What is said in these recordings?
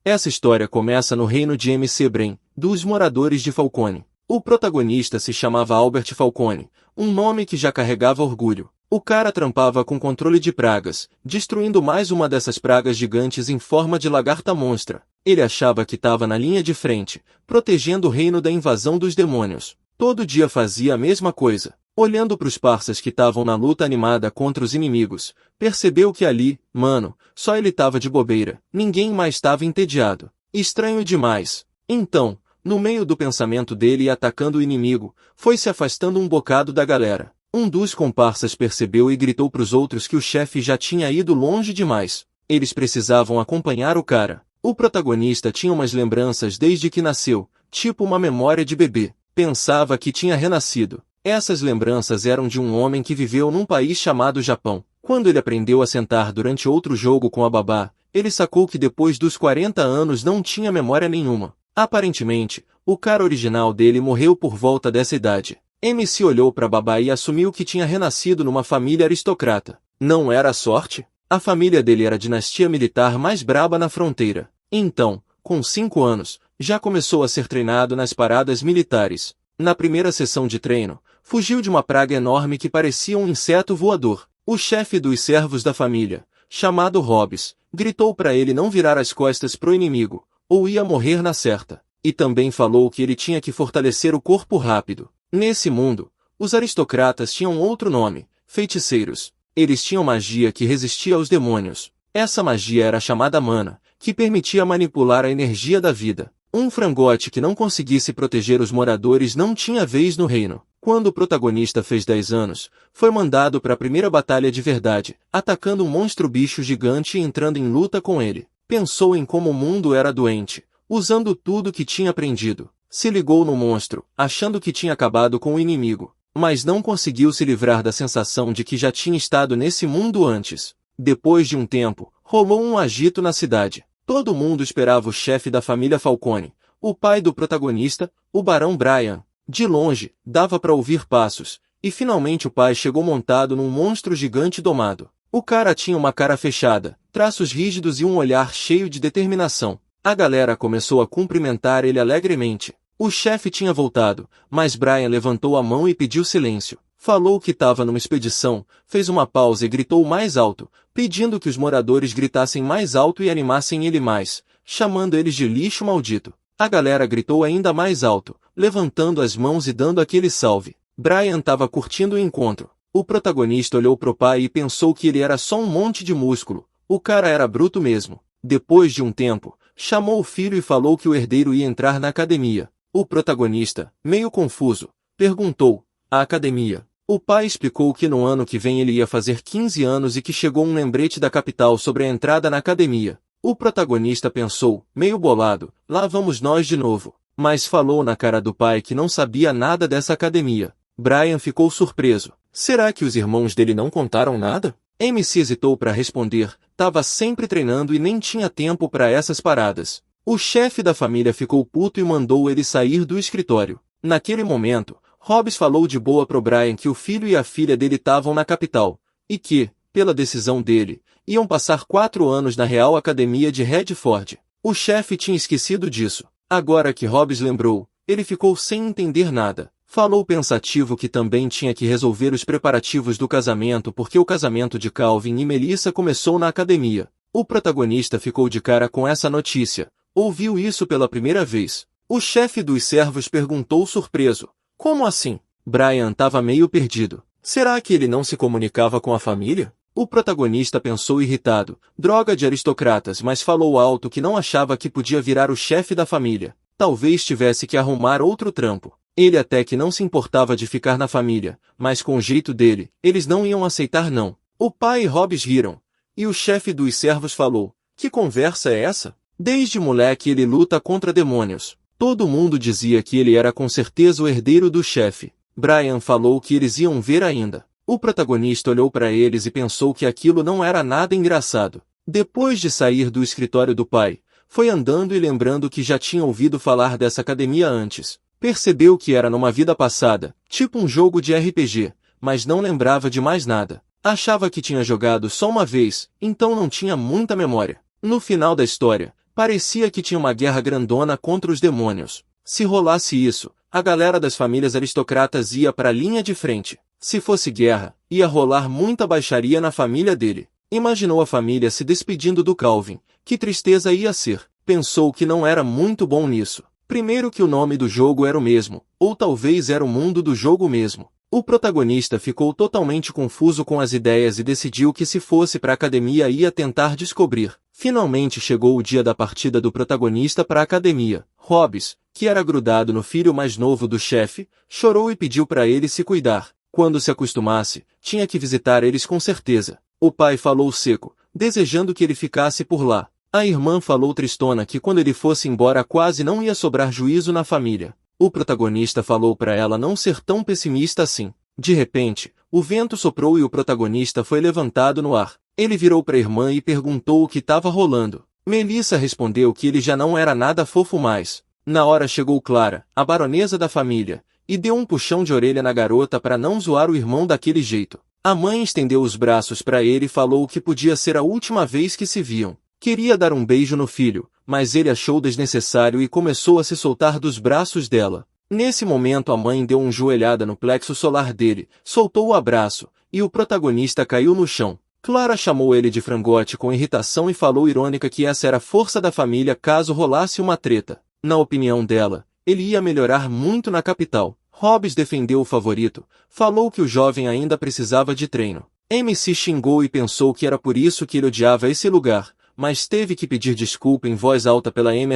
Essa história começa no reino de MC Bren, dos moradores de Falcone. O protagonista se chamava Albert Falcone, um nome que já carregava orgulho. O cara trampava com controle de pragas, destruindo mais uma dessas pragas gigantes em forma de lagarta monstra. Ele achava que estava na linha de frente, protegendo o reino da invasão dos demônios. Todo dia fazia a mesma coisa. Olhando para os parças que estavam na luta animada contra os inimigos, percebeu que ali, mano, só ele tava de bobeira, ninguém mais estava entediado. Estranho demais. Então, no meio do pensamento dele e atacando o inimigo, foi se afastando um bocado da galera. Um dos comparsas percebeu e gritou pros outros que o chefe já tinha ido longe demais. Eles precisavam acompanhar o cara. O protagonista tinha umas lembranças desde que nasceu, tipo uma memória de bebê. Pensava que tinha renascido. Essas lembranças eram de um homem que viveu num país chamado Japão. Quando ele aprendeu a sentar durante outro jogo com a babá, ele sacou que depois dos 40 anos não tinha memória nenhuma. Aparentemente, o cara original dele morreu por volta dessa idade. MC olhou para babá e assumiu que tinha renascido numa família aristocrata. Não era sorte? A família dele era a dinastia militar mais braba na fronteira. Então, com 5 anos, já começou a ser treinado nas paradas militares. Na primeira sessão de treino, fugiu de uma praga enorme que parecia um inseto voador. O chefe dos servos da família, chamado Hobbes, gritou para ele não virar as costas pro inimigo, ou ia morrer na certa. E também falou que ele tinha que fortalecer o corpo rápido. Nesse mundo, os aristocratas tinham outro nome, feiticeiros. Eles tinham magia que resistia aos demônios. Essa magia era chamada mana, que permitia manipular a energia da vida. Um frangote que não conseguisse proteger os moradores não tinha vez no reino. Quando o protagonista fez 10 anos, foi mandado para a primeira batalha de verdade, atacando um monstro bicho gigante e entrando em luta com ele. Pensou em como o mundo era doente, usando tudo que tinha aprendido. Se ligou no monstro, achando que tinha acabado com o inimigo, mas não conseguiu se livrar da sensação de que já tinha estado nesse mundo antes. Depois de um tempo, rolou um agito na cidade. Todo mundo esperava o chefe da família Falcone, o pai do protagonista, o Barão Brian. De longe, dava para ouvir passos, e finalmente o pai chegou montado num monstro gigante domado. O cara tinha uma cara fechada, traços rígidos e um olhar cheio de determinação. A galera começou a cumprimentar ele alegremente. O chefe tinha voltado, mas Brian levantou a mão e pediu silêncio. Falou que estava numa expedição, fez uma pausa e gritou mais alto, pedindo que os moradores gritassem mais alto e animassem ele mais, chamando eles de lixo maldito. A galera gritou ainda mais alto, levantando as mãos e dando aquele salve. Brian estava curtindo o encontro. O protagonista olhou pro pai e pensou que ele era só um monte de músculo. O cara era bruto mesmo. Depois de um tempo, chamou o filho e falou que o herdeiro ia entrar na academia. O protagonista, meio confuso, perguntou: a academia? O pai explicou que no ano que vem ele ia fazer 15 anos e que chegou um lembrete da capital sobre a entrada na academia. O protagonista pensou, meio bolado, lá vamos nós de novo. Mas falou na cara do pai que não sabia nada dessa academia. Brian ficou surpreso. Será que os irmãos dele não contaram nada? MC hesitou para responder, tava sempre treinando e nem tinha tempo para essas paradas. O chefe da família ficou puto e mandou ele sair do escritório. Naquele momento, Hobbes falou de boa pro Brian que o filho e a filha dele estavam na capital, e que, pela decisão dele, iam passar 4 anos na Real Academia de Redford. O chefe tinha esquecido disso. Agora que Hobbes lembrou, ele ficou sem entender nada. Falou pensativo que também tinha que resolver os preparativos do casamento porque o casamento de Calvin e Melissa começou na academia. O protagonista ficou de cara com essa notícia. Ouviu isso pela primeira vez. O chefe dos servos perguntou surpreso: como assim? Brian estava meio perdido. Será que ele não se comunicava com a família? O protagonista pensou irritado. Droga de aristocratas, mas falou alto que não achava que podia virar o chefe da família. Talvez tivesse que arrumar outro trampo. Ele até que não se importava de ficar na família, mas com o jeito dele, eles não iam aceitar não. O pai e Hobbes riram. E o chefe dos servos falou: que conversa é essa? Desde moleque ele luta contra demônios. Todo mundo dizia que ele era com certeza o herdeiro do chefe. Brian falou que eles iam ver ainda. O protagonista olhou para eles e pensou que aquilo não era nada engraçado. Depois de sair do escritório do pai, foi andando e lembrando que já tinha ouvido falar dessa academia antes. Percebeu que era numa vida passada, tipo um jogo de RPG, mas não lembrava de mais nada. Achava que tinha jogado só uma vez, então não tinha muita memória. No final da história, Parecia que tinha uma guerra grandona contra os demônios. Se rolasse isso, a galera das famílias aristocratas ia para a linha de frente. Se fosse guerra, ia rolar muita baixaria na família dele. Imaginou a família se despedindo do Calvin. Que tristeza ia ser. Pensou que não era muito bom nisso. Primeiro que o nome do jogo era o mesmo, ou talvez era o mundo do jogo mesmo. O protagonista ficou totalmente confuso com as ideias e decidiu que se fosse para a academia ia tentar descobrir. Finalmente chegou o dia da partida do protagonista para a academia. Hobbes, que era grudado no filho mais novo do chefe, chorou e pediu para ele se cuidar. Quando se acostumasse, tinha que visitar eles com certeza. O pai falou seco, desejando que ele ficasse por lá. A irmã falou tristona que quando ele fosse embora quase não ia sobrar juízo na família. O protagonista falou para ela não ser tão pessimista assim. De repente, o vento soprou e o protagonista foi levantado no ar. Ele virou para a irmã e perguntou o que estava rolando. Melissa respondeu que ele já não era nada fofo mais. Na hora chegou Clara, a baronesa da família, e deu um puxão de orelha na garota para não zoar o irmão daquele jeito. A mãe estendeu os braços para ele e falou que podia ser a última vez que se viam. Queria dar um beijo no filho, mas ele achou desnecessário e começou a se soltar dos braços dela. Nesse momento a mãe deu uma joelhada no plexo solar dele, soltou o abraço, e o protagonista caiu no chão. Clara chamou ele de frangote com irritação e falou irônica que essa era a força da família caso rolasse uma treta. Na opinião dela, ele ia melhorar muito na capital. Hobbes defendeu o favorito, falou que o jovem ainda precisava de treino. Amy se xingou e pensou que era por isso que ele odiava esse lugar, mas teve que pedir desculpa em voz alta pela Amy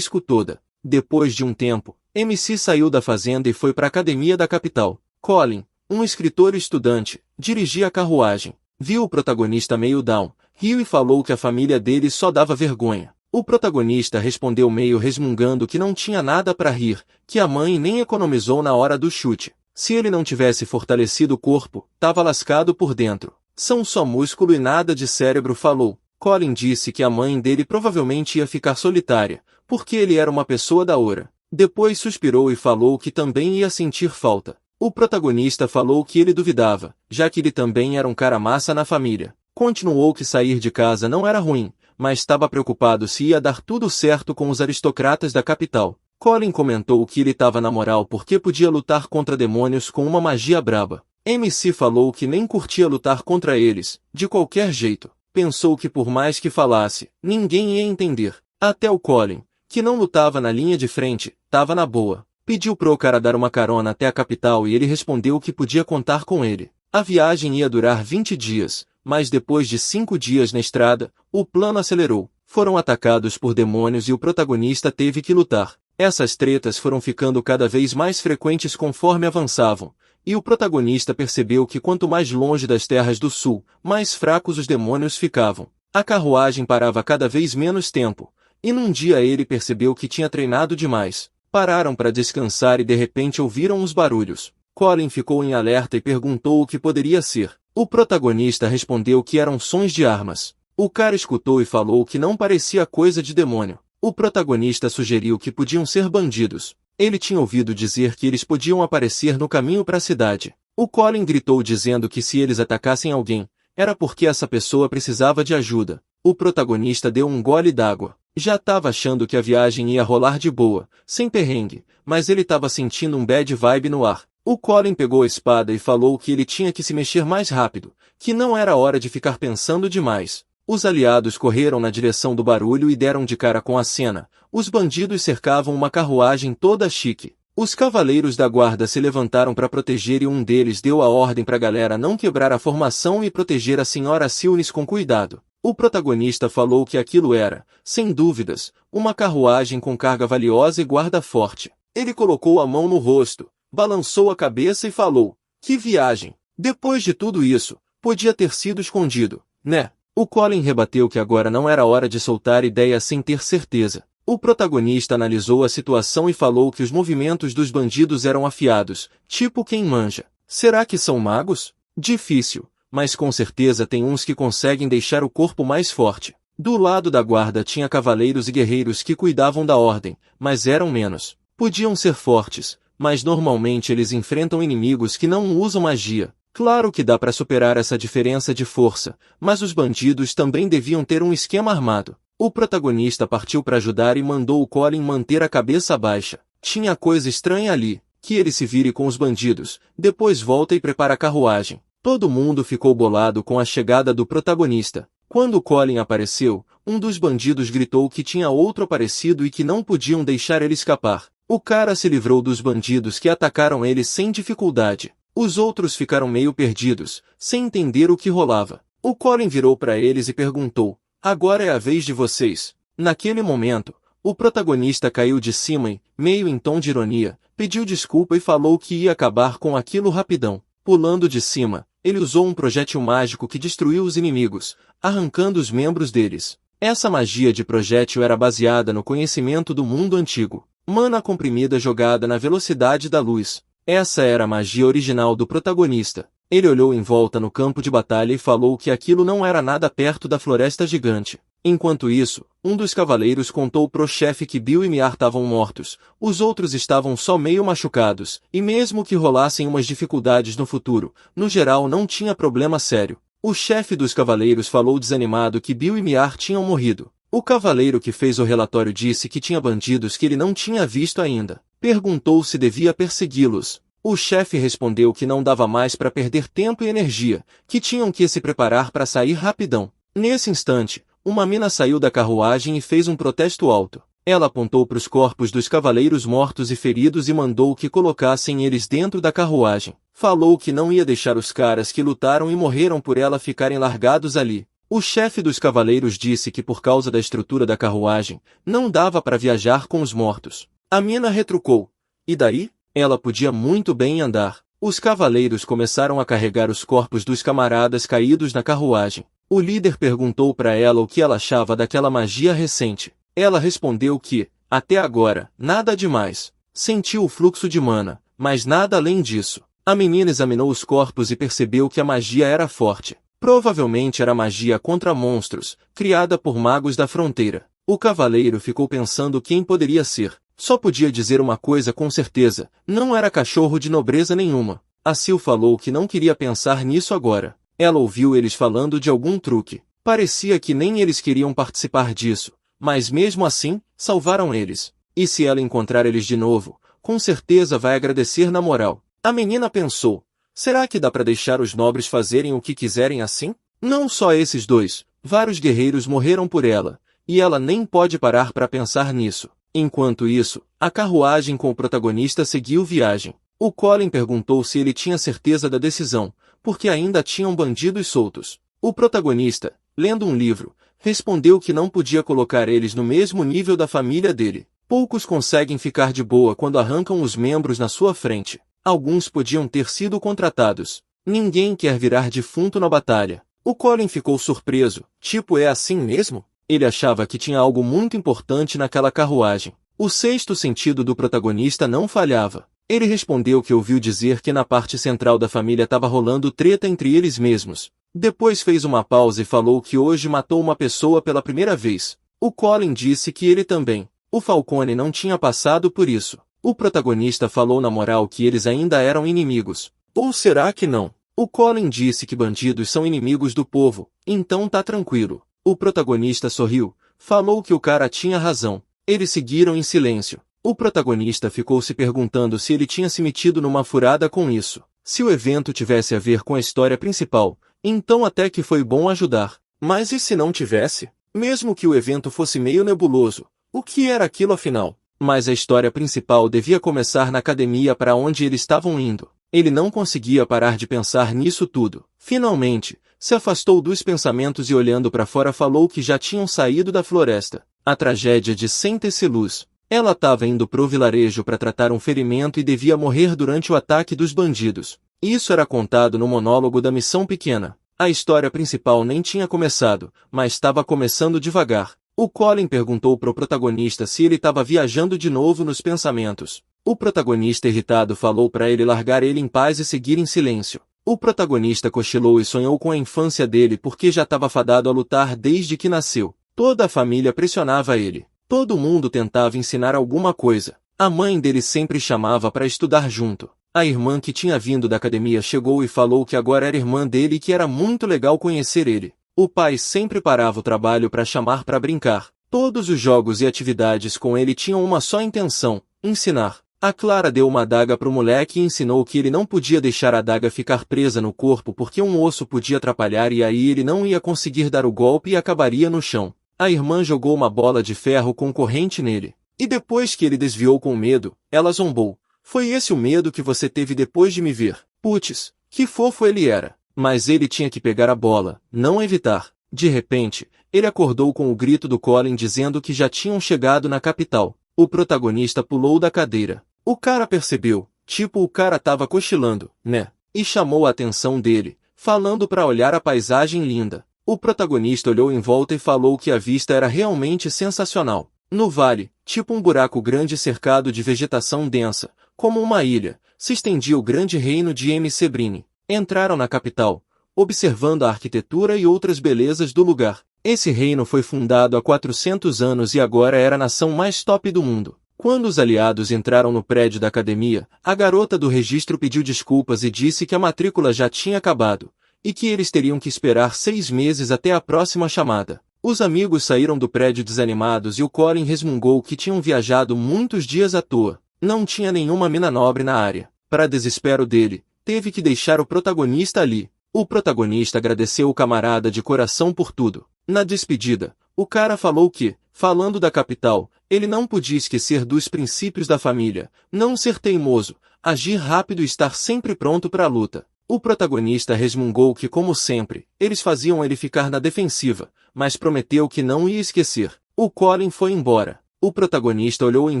toda. Depois de um tempo, MC saiu da fazenda e foi para a academia da capital. Colin, um escritor e estudante, dirigia a carruagem. Viu o protagonista meio down, riu e falou que a família dele só dava vergonha. O protagonista respondeu meio resmungando que não tinha nada para rir, que a mãe nem economizou na hora do chute. Se ele não tivesse fortalecido o corpo, tava lascado por dentro. São só músculo e nada de cérebro, falou. Colin disse que a mãe dele provavelmente ia ficar solitária, porque ele era uma pessoa da hora. Depois suspirou e falou que também ia sentir falta. O protagonista falou que ele duvidava, já que ele também era um cara massa na família. Continuou que sair de casa não era ruim, mas estava preocupado se ia dar tudo certo com os aristocratas da capital. Colin comentou que ele estava na moral porque podia lutar contra demônios com uma magia braba. MC falou que nem curtia lutar contra eles, de qualquer jeito. Pensou que por mais que falasse, ninguém ia entender. Até o Colin, que não lutava na linha de frente, estava na boa. Pediu pro cara dar uma carona até a capital e ele respondeu que podia contar com ele. A viagem ia durar 20 dias, mas depois de 5 dias na estrada, o plano acelerou. Foram atacados por demônios e o protagonista teve que lutar. Essas tretas foram ficando cada vez mais frequentes conforme avançavam, e o protagonista percebeu que quanto mais longe das terras do sul, mais fracos os demônios ficavam. A carruagem parava cada vez menos tempo, e num dia ele percebeu que tinha treinado demais. Pararam para descansar e de repente ouviram os barulhos. Colin ficou em alerta e perguntou o que poderia ser. O protagonista respondeu que eram sons de armas. O cara escutou e falou que não parecia coisa de demônio. O protagonista sugeriu que podiam ser bandidos. Ele tinha ouvido dizer que eles podiam aparecer no caminho para a cidade. O Colin gritou dizendo que se eles atacassem alguém, era porque essa pessoa precisava de ajuda. O protagonista deu um gole d'água. Já estava achando que a viagem ia rolar de boa, sem perrengue, mas ele estava sentindo um bad vibe no ar. O Colin pegou a espada e falou que ele tinha que se mexer mais rápido, que não era hora de ficar pensando demais. Os aliados correram na direção do barulho e deram de cara com a cena. Os bandidos cercavam uma carruagem toda chique. Os cavaleiros da guarda se levantaram para proteger e um deles deu a ordem para a galera não quebrar a formação e proteger a senhora Silnes com cuidado. O protagonista falou que aquilo era, sem dúvidas, uma carruagem com carga valiosa e guarda forte. Ele colocou a mão no rosto, balançou a cabeça e falou, que viagem! Depois de tudo isso, podia ter sido escondido, né? O Colin rebateu que agora não era hora de soltar ideia sem ter certeza. O protagonista analisou a situação e falou que os movimentos dos bandidos eram afiados, tipo quem manja. Será que são magos? Difícil, mas com certeza tem uns que conseguem deixar o corpo mais forte. Do lado da guarda tinha cavaleiros e guerreiros que cuidavam da ordem, mas eram menos. Podiam ser fortes, mas normalmente eles enfrentam inimigos que não usam magia. Claro que dá para superar essa diferença de força, mas os bandidos também deviam ter um esquema armado. O protagonista partiu para ajudar e mandou o Colin manter a cabeça baixa. Tinha coisa estranha ali, que ele se vire com os bandidos, depois volta e prepara a carruagem. Todo mundo ficou bolado com a chegada do protagonista. Quando o Colin apareceu, um dos bandidos gritou que tinha outro aparecido e que não podiam deixar ele escapar. O cara se livrou dos bandidos que atacaram ele sem dificuldade. Os outros ficaram meio perdidos, sem entender o que rolava. O Colin virou para eles e perguntou: "Agora é a vez de vocês." Naquele momento, o protagonista caiu de cima e, meio em tom de ironia, pediu desculpa e falou que ia acabar com aquilo rapidão. Pulando de cima, ele usou um projétil mágico que destruiu os inimigos, arrancando os membros deles. Essa magia de projétil era baseada no conhecimento do mundo antigo. Mana comprimida jogada na velocidade da luz. Essa era a magia original do protagonista. Ele olhou em volta no campo de batalha e falou que aquilo não era nada perto da floresta gigante. Enquanto isso, um dos cavaleiros contou pro chefe que Bill e Miar estavam mortos, os outros estavam só meio machucados, e mesmo que rolassem umas dificuldades no futuro, no geral não tinha problema sério. O chefe dos cavaleiros falou desanimado que Bill e Miar tinham morrido. O cavaleiro que fez o relatório disse que tinha bandidos que ele não tinha visto ainda. Perguntou se devia persegui-los. O chefe respondeu que não dava mais para perder tempo e energia, que tinham que se preparar para sair rapidão. Nesse instante, uma mina saiu da carruagem e fez um protesto alto. Ela apontou para os corpos dos cavaleiros mortos e feridos e mandou que colocassem eles dentro da carruagem. Falou que não ia deixar os caras que lutaram e morreram por ela ficarem largados ali. O chefe dos cavaleiros disse que por causa da estrutura da carruagem, não dava para viajar com os mortos. A mina retrucou: "E daí? Ela podia muito bem andar." Os cavaleiros começaram a carregar os corpos dos camaradas caídos na carruagem. O líder perguntou para ela o que ela achava daquela magia recente. Ela respondeu que, até agora, nada demais. Sentiu o fluxo de mana, mas nada além disso. A menina examinou os corpos e percebeu que a magia era forte. Provavelmente era magia contra monstros, criada por magos da fronteira. O cavaleiro ficou pensando quem poderia ser. Só podia dizer uma coisa com certeza: não era cachorro de nobreza nenhuma. A Sil falou que não queria pensar nisso agora. Ela ouviu eles falando de algum truque. Parecia que nem eles queriam participar disso, mas mesmo assim, salvaram eles. E se ela encontrar eles de novo, com certeza vai agradecer na moral. A menina pensou: será que dá para deixar os nobres fazerem o que quiserem assim? Não só esses dois, vários guerreiros morreram por ela, e ela nem pode parar para pensar nisso. Enquanto isso, a carruagem com o protagonista seguiu viagem. O Colin perguntou se ele tinha certeza da decisão, porque ainda tinham bandidos soltos. O protagonista, lendo um livro, respondeu que não podia colocar eles no mesmo nível da família dele. Poucos conseguem ficar de boa quando arrancam os membros na sua frente. Alguns podiam ter sido contratados. Ninguém quer virar defunto na batalha. O Colin ficou surpreso. Tipo, é assim mesmo? Ele achava que tinha algo muito importante naquela carruagem. O sexto sentido do protagonista não falhava. Ele respondeu que ouviu dizer que na parte central da família estava rolando treta entre eles mesmos. Depois fez uma pausa e falou que hoje matou uma pessoa pela primeira vez. O Colin disse que ele também. O Falcone não tinha passado por isso. O protagonista falou na moral que eles ainda eram inimigos. Ou será que não? O Colin disse que bandidos são inimigos do povo, então tá tranquilo. O protagonista sorriu, falou que o cara tinha razão. Eles seguiram em silêncio. O protagonista ficou se perguntando se ele tinha se metido numa furada com isso. Se o evento tivesse a ver com a história principal, então até que foi bom ajudar. Mas e se não tivesse? Mesmo que o evento fosse meio nebuloso, o que era aquilo afinal? Mas a história principal devia começar na academia para onde eles estavam indo. Ele não conseguia parar de pensar nisso tudo. Finalmente, se afastou dos pensamentos e olhando para fora falou que já tinham saído da floresta. A tragédia de Saint-Esselus. Ela estava indo pro vilarejo para tratar um ferimento e devia morrer durante o ataque dos bandidos. Isso era contado no monólogo da missão pequena. A história principal nem tinha começado, mas estava começando devagar. O Colin perguntou pro protagonista se ele estava viajando de novo nos pensamentos. O protagonista irritado falou para ele largar ele em paz e seguir em silêncio. O protagonista cochilou e sonhou com a infância dele porque já estava fadado a lutar desde que nasceu. Toda a família pressionava ele. Todo mundo tentava ensinar alguma coisa. A mãe dele sempre chamava para estudar junto. A irmã que tinha vindo da academia chegou e falou que agora era irmã dele e que era muito legal conhecer ele. O pai sempre parava o trabalho para chamar para brincar. Todos os jogos e atividades com ele tinham uma só intenção: ensinar. A Clara deu uma adaga para o moleque e ensinou que ele não podia deixar a adaga ficar presa no corpo porque um osso podia atrapalhar e aí ele não ia conseguir dar o golpe e acabaria no chão. A irmã jogou uma bola de ferro com corrente nele. E depois que ele desviou com medo, ela zombou. Foi esse o medo que você teve depois de me ver? Putz, que fofo ele era. Mas ele tinha que pegar a bola, não evitar. De repente, ele acordou com o grito do Colin dizendo que já tinham chegado na capital. O protagonista pulou da cadeira. O cara percebeu, tipo o cara tava cochilando, né? E chamou a atenção dele, falando para olhar a paisagem linda. O protagonista olhou em volta e falou que a vista era realmente sensacional. No vale, tipo um buraco grande cercado de vegetação densa, como uma ilha, se estendia o grande reino de MC Brini. Entraram na capital, observando a arquitetura e outras belezas do lugar. Esse reino foi fundado há 400 anos e agora era a nação mais top do mundo. Quando os aliados entraram no prédio da academia, a garota do registro pediu desculpas e disse que a matrícula já tinha acabado, e que eles teriam que esperar 6 meses até a próxima chamada. Os amigos saíram do prédio desanimados e o Colin resmungou que tinham viajado muitos dias à toa. Não tinha nenhuma mina nobre na área. Para desespero dele, teve que deixar o protagonista ali. O protagonista agradeceu o camarada de coração por tudo. Na despedida, o cara falou que, falando da capital, ele não podia esquecer dos princípios da família, não ser teimoso, agir rápido e estar sempre pronto para a luta. O protagonista resmungou que, como sempre, eles faziam ele ficar na defensiva, mas prometeu que não ia esquecer. O Colin foi embora. O protagonista olhou em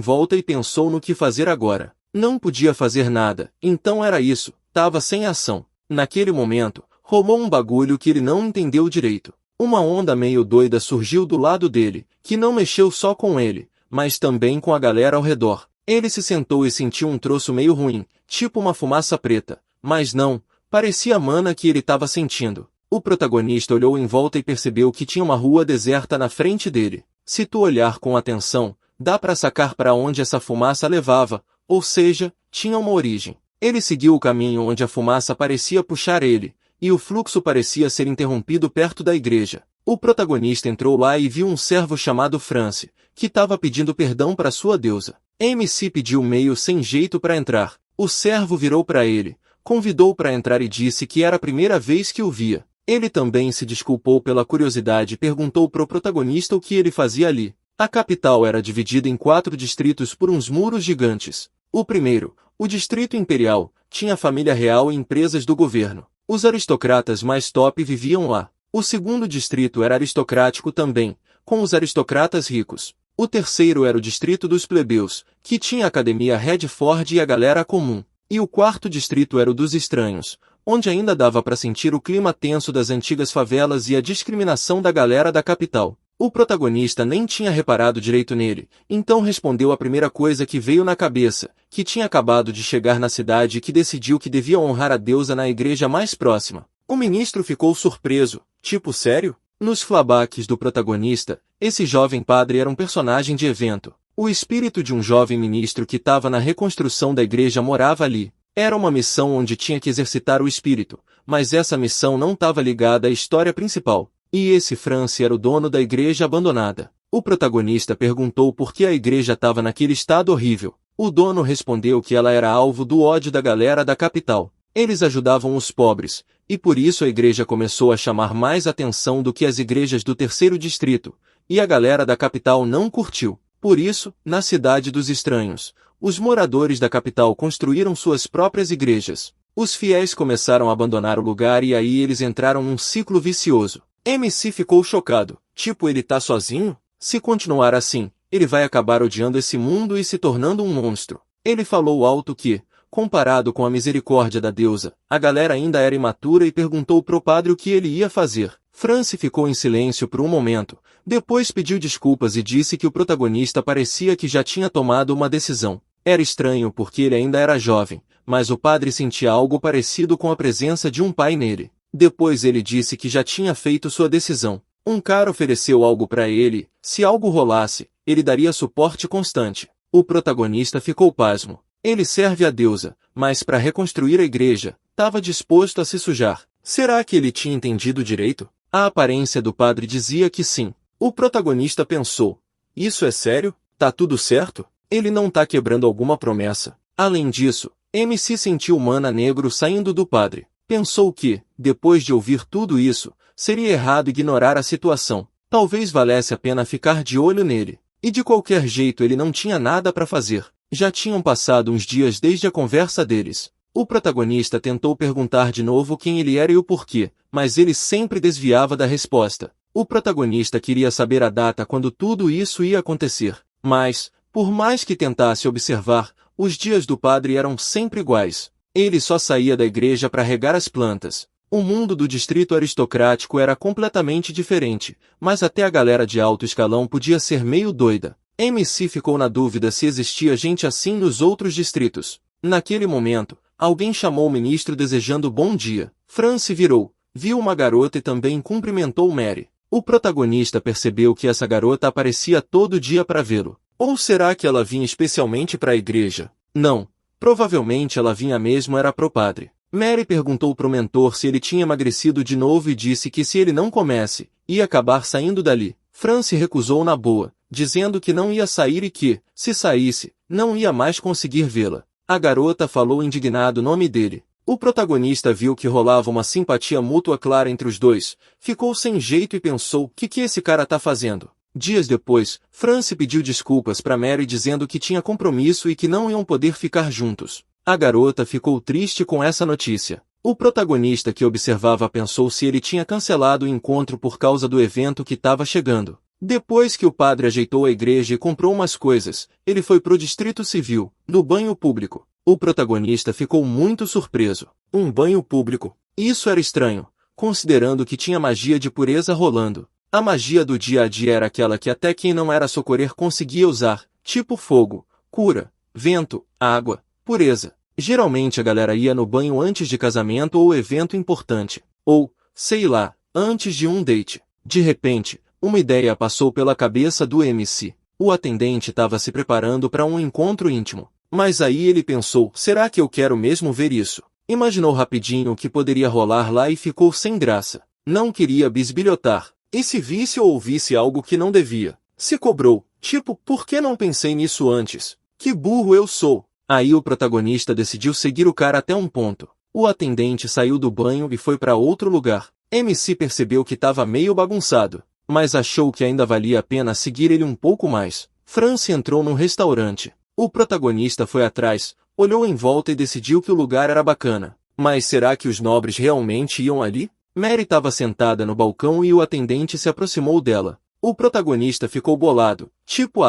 volta e pensou no que fazer agora. Não podia fazer nada, então era isso, tava sem ação. Naquele momento, rolou um bagulho que ele não entendeu direito. Uma onda meio doida surgiu do lado dele, que não mexeu só com ele, mas também com a galera ao redor. Ele se sentou e sentiu um troço meio ruim, tipo uma fumaça preta, mas não, parecia a mana que ele estava sentindo. O protagonista olhou em volta e percebeu que tinha uma rua deserta na frente dele. Se tu olhar com atenção, dá para sacar para onde essa fumaça levava, ou seja, tinha uma origem. Ele seguiu o caminho onde a fumaça parecia puxar ele, e o fluxo parecia ser interrompido perto da igreja. O protagonista entrou lá e viu um servo chamado France, que estava pedindo perdão para sua deusa. MC pediu meio sem jeito para entrar. O servo virou para ele, convidou para entrar e disse que era a primeira vez que o via. Ele também se desculpou pela curiosidade e perguntou pro protagonista o que ele fazia ali. A capital era dividida em 4 distritos por uns muros gigantes. O primeiro, o Distrito Imperial, tinha a família real e empresas do governo. Os aristocratas mais top viviam lá. O segundo distrito era aristocrático também, com os aristocratas ricos. O terceiro era o distrito dos plebeus, que tinha a academia Redford e a galera comum. E o quarto distrito era o dos estranhos, onde ainda dava para sentir o clima tenso das antigas favelas e a discriminação da galera da capital. O protagonista nem tinha reparado direito nele, então respondeu a primeira coisa que veio na cabeça, que tinha acabado de chegar na cidade e que decidiu que devia honrar a deusa na igreja mais próxima. O ministro ficou surpreso, tipo sério? Nos flashbacks do protagonista, esse jovem padre era um personagem de evento. O espírito de um jovem ministro que estava na reconstrução da igreja morava ali. Era uma missão onde tinha que exercitar o espírito, mas essa missão não estava ligada à história principal. E esse France era o dono da igreja abandonada. O protagonista perguntou por que a igreja estava naquele estado horrível. O dono respondeu que ela era alvo do ódio da galera da capital. Eles ajudavam os pobres, e por isso a igreja começou a chamar mais atenção do que as igrejas do terceiro distrito, e a galera da capital não curtiu. Por isso, na cidade dos estranhos, os moradores da capital construíram suas próprias igrejas. Os fiéis começaram a abandonar o lugar e aí eles entraram num ciclo vicioso. MC ficou chocado. Tipo, ele tá sozinho? Se continuar assim, ele vai acabar odiando esse mundo e se tornando um monstro. Ele falou alto que, comparado com a misericórdia da deusa, a galera ainda era imatura e perguntou pro padre o que ele ia fazer. France ficou em silêncio por um momento, depois pediu desculpas e disse que o protagonista parecia que já tinha tomado uma decisão. Era estranho porque ele ainda era jovem, mas o padre sentia algo parecido com a presença de um pai nele. Depois ele disse que já tinha feito sua decisão. Um cara ofereceu algo para ele, se algo rolasse, ele daria suporte constante. O protagonista ficou pasmo. Ele serve a deusa, mas para reconstruir a igreja, estava disposto a se sujar. Será que ele tinha entendido direito? A aparência do padre dizia que sim. O protagonista pensou: isso é sério? Tá tudo certo? Ele não tá quebrando alguma promessa. Além disso, MC sentiu o mana negro saindo do padre. Pensou que, depois de ouvir tudo isso, seria errado ignorar a situação. Talvez valesse a pena ficar de olho nele. E de qualquer jeito ele não tinha nada para fazer. Já tinham passado uns dias desde a conversa deles. O protagonista tentou perguntar de novo quem ele era e o porquê, mas ele sempre desviava da resposta. O protagonista queria saber a data quando tudo isso ia acontecer. Mas, por mais que tentasse observar, os dias do padre eram sempre iguais. Ele só saía da igreja para regar as plantas. O mundo do distrito aristocrático era completamente diferente, mas até a galera de alto escalão podia ser meio doida. MC ficou na dúvida se existia gente assim nos outros distritos. Naquele momento, alguém chamou o ministro desejando bom dia. Fran se virou, viu uma garota e também cumprimentou Mary. O protagonista percebeu que essa garota aparecia todo dia para vê-lo. Ou será que ela vinha especialmente para a igreja? Não, provavelmente ela vinha mesmo era pro padre. Mary perguntou pro mentor se ele tinha emagrecido de novo e disse que se ele não comesse, ia acabar saindo dali. Fran se recusou na boa, dizendo que não ia sair e que, se saísse, não ia mais conseguir vê-la. A garota falou indignado o nome dele. O protagonista viu que rolava uma simpatia mútua clara entre os dois, ficou sem jeito e pensou: que esse cara tá fazendo? Dias depois, Franci pediu desculpas para Mary dizendo que tinha compromisso e que não iam poder ficar juntos. A garota ficou triste com essa notícia. O protagonista que observava pensou se ele tinha cancelado o encontro por causa do evento que estava chegando. Depois que o padre ajeitou a igreja e comprou umas coisas, ele foi pro distrito civil, no banho público. O protagonista ficou muito surpreso. Um banho público. Isso era estranho, considerando que tinha magia de pureza rolando. A magia do dia a dia era aquela que até quem não era socorrer conseguia usar, tipo fogo, cura, vento, água, pureza. Geralmente a galera ia no banho antes de casamento ou evento importante. Ou, sei lá, antes de um date. De repente, uma ideia passou pela cabeça do MC. O atendente estava se preparando para um encontro íntimo. Mas aí ele pensou: será que eu quero mesmo ver isso? Imaginou rapidinho o que poderia rolar lá e ficou sem graça. Não queria bisbilhotar. E se visse ou ouvisse algo que não devia? Se cobrou, tipo, por que não pensei nisso antes? Que burro eu sou! Aí o protagonista decidiu seguir o cara até um ponto. O atendente saiu do banho e foi para outro lugar. MC percebeu que estava meio bagunçado, mas achou que ainda valia a pena seguir ele um pouco mais. Franci entrou num restaurante. O protagonista foi atrás, olhou em volta e decidiu que o lugar era bacana. Mas será que os nobres realmente iam ali? Mary estava sentada no balcão e o atendente se aproximou dela. O protagonista ficou bolado. Tipo,